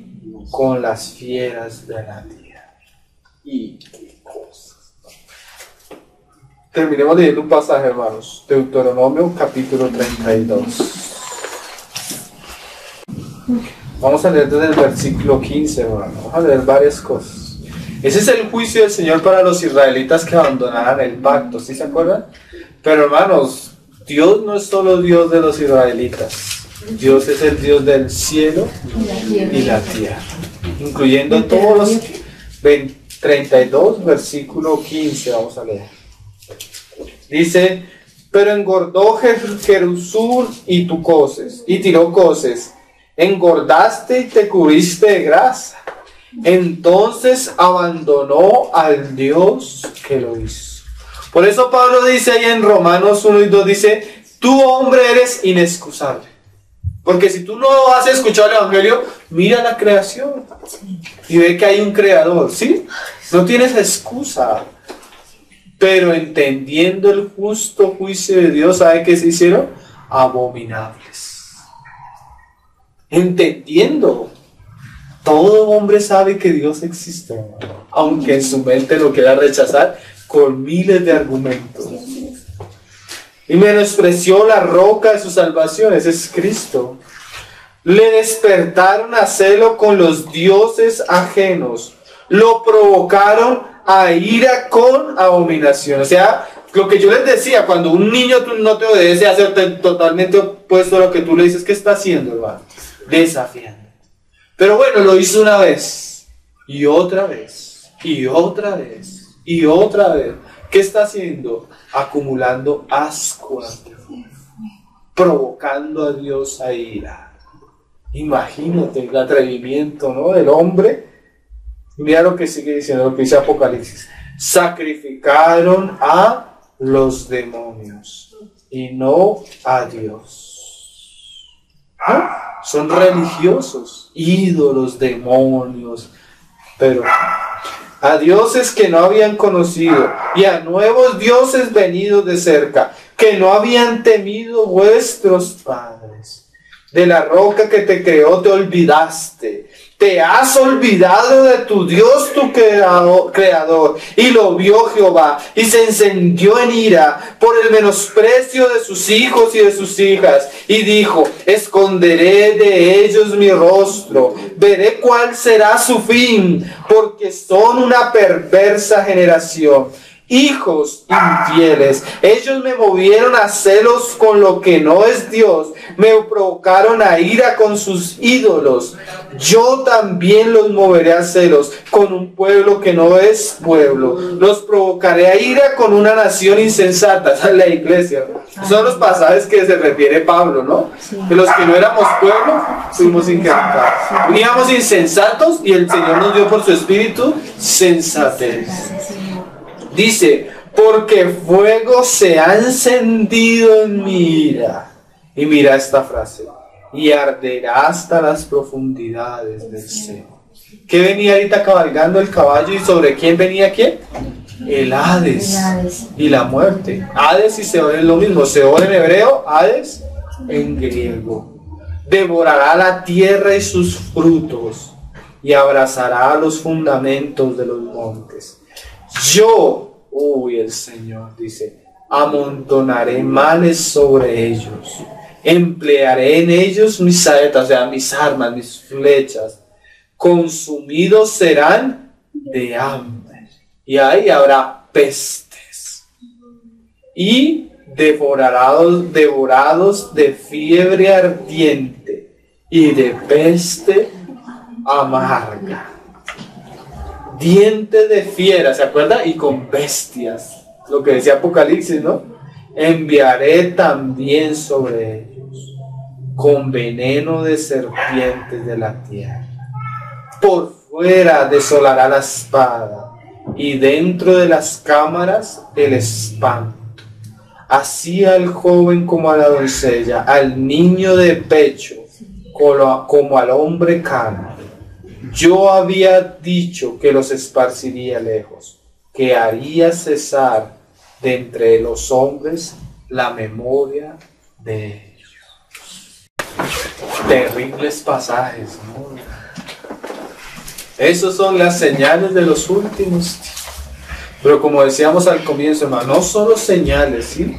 con las fieras de la tierra. Y qué cosas. Terminemos leyendo un pasaje, hermanos. Deuteronomio capítulo 32. Vamos a leer desde el versículo 15, hermanos. Vamos a leer varias cosas. Ese es el juicio del Señor para los israelitas que abandonaran el pacto, ¿sí se acuerdan? Pero, hermanos, Dios no es solo Dios de los israelitas. Dios es el Dios del cielo y la tierra, incluyendo todos los 32, versículo 15, vamos a leer. Dice: pero engordó Jerusur y tú coces, y tiró coces, engordaste y te cubriste de grasa. Entonces abandonó al Dios que lo hizo. Por eso Pablo dice ahí en Romanos 1 y 2, dice: tú, hombre, eres inexcusable. Porque si tú no has escuchado el Evangelio, mira la creación y ve que hay un creador, ¿sí? No tienes excusa. Pero entendiendo el justo juicio de Dios, ¿sabe qué se hicieron? Abominables. Entendiendo. Todo hombre sabe que Dios existe, hermano, aunque en su mente lo quiera rechazar con miles de argumentos. Y menospreció la roca de su salvación, ese es Cristo. Le despertaron a celo con los dioses ajenos. Lo provocaron a ira con abominación. O sea, lo que yo les decía, cuando un niño no te obedece, hace totalmente opuesto a lo que tú le dices. ¿Qué está haciendo, hermano? Desafiando. Pero bueno, lo hizo una vez, y otra vez, y otra vez, y otra vez. ¿Qué está haciendo? Acumulando asco, provocando a Dios a ira. Imagínate el atrevimiento, ¿no?, del hombre. Mira lo que sigue diciendo, lo que dice Apocalipsis: sacrificaron a los demonios y no a Dios. ¿No? Son religiosos, ídolos, demonios, pero a dioses que no habían conocido y a nuevos dioses venidos de cerca, que no habían temido vuestros padres. De la roca que te creó te olvidaste. Te has olvidado de tu Dios, tu creador. Y lo vio Jehová y se encendió en ira por el menosprecio de sus hijos y de sus hijas. Y dijo: esconderé de ellos mi rostro, veré cuál será su fin, porque son una perversa generación. Hijos infieles, ellos me movieron a celos con lo que no es Dios, me provocaron a ira con sus ídolos. Yo también los moveré a celos con un pueblo que no es pueblo. Los provocaré a ira con una nación insensata. Esa es la iglesia. Son los pasajes que se refiere Pablo, ¿no? Que los que no éramos pueblo, fuimos incantados. Veníamos insensatos y el Señor nos dio por su espíritu sensatez. Dice: porque fuego se ha encendido en mi ira. Y mira esta frase: y arderá hasta las profundidades del cielo. ¿Qué venía ahorita cabalgando el caballo y sobre quién venía quién? el Hades y la muerte. Hades y Seol es lo mismo. Seol en hebreo, Hades en griego. Devorará la tierra y sus frutos y abrazará los fundamentos de los montes. Yo, el Señor dice, amontonaré males sobre ellos. Emplearé en ellos mis saetas, o sea, mis armas, mis flechas. Consumidos serán de hambre. Y ahí habrá pestes. Y devorados de fiebre ardiente y de peste amarga. Diente de fiera, ¿se acuerda? Y con bestias. Lo que decía Apocalipsis, ¿no? Enviaré también sobre ellos con veneno de serpientes de la tierra. Por fuera desolará la espada y dentro de las cámaras el espanto. Así al joven como a la doncella, al niño de pecho como al hombre cano. Yo había dicho que los esparciría lejos, que haría cesar de entre los hombres la memoria de ellos. Terribles pasajes, ¿no? Esos son las señales de los últimos tiempos. Pero como decíamos al comienzo, hermano, no solo señales, ¿sí?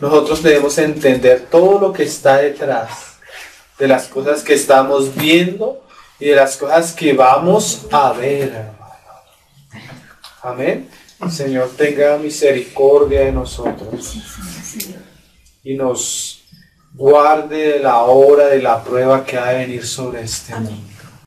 Nosotros debemos entender todo lo que está detrás de las cosas que estamos viendo y de las cosas que vamos a ver, hermano. Amén. El Señor tenga misericordia de nosotros y nos guarde de la hora de la prueba que ha de venir sobre este mundo.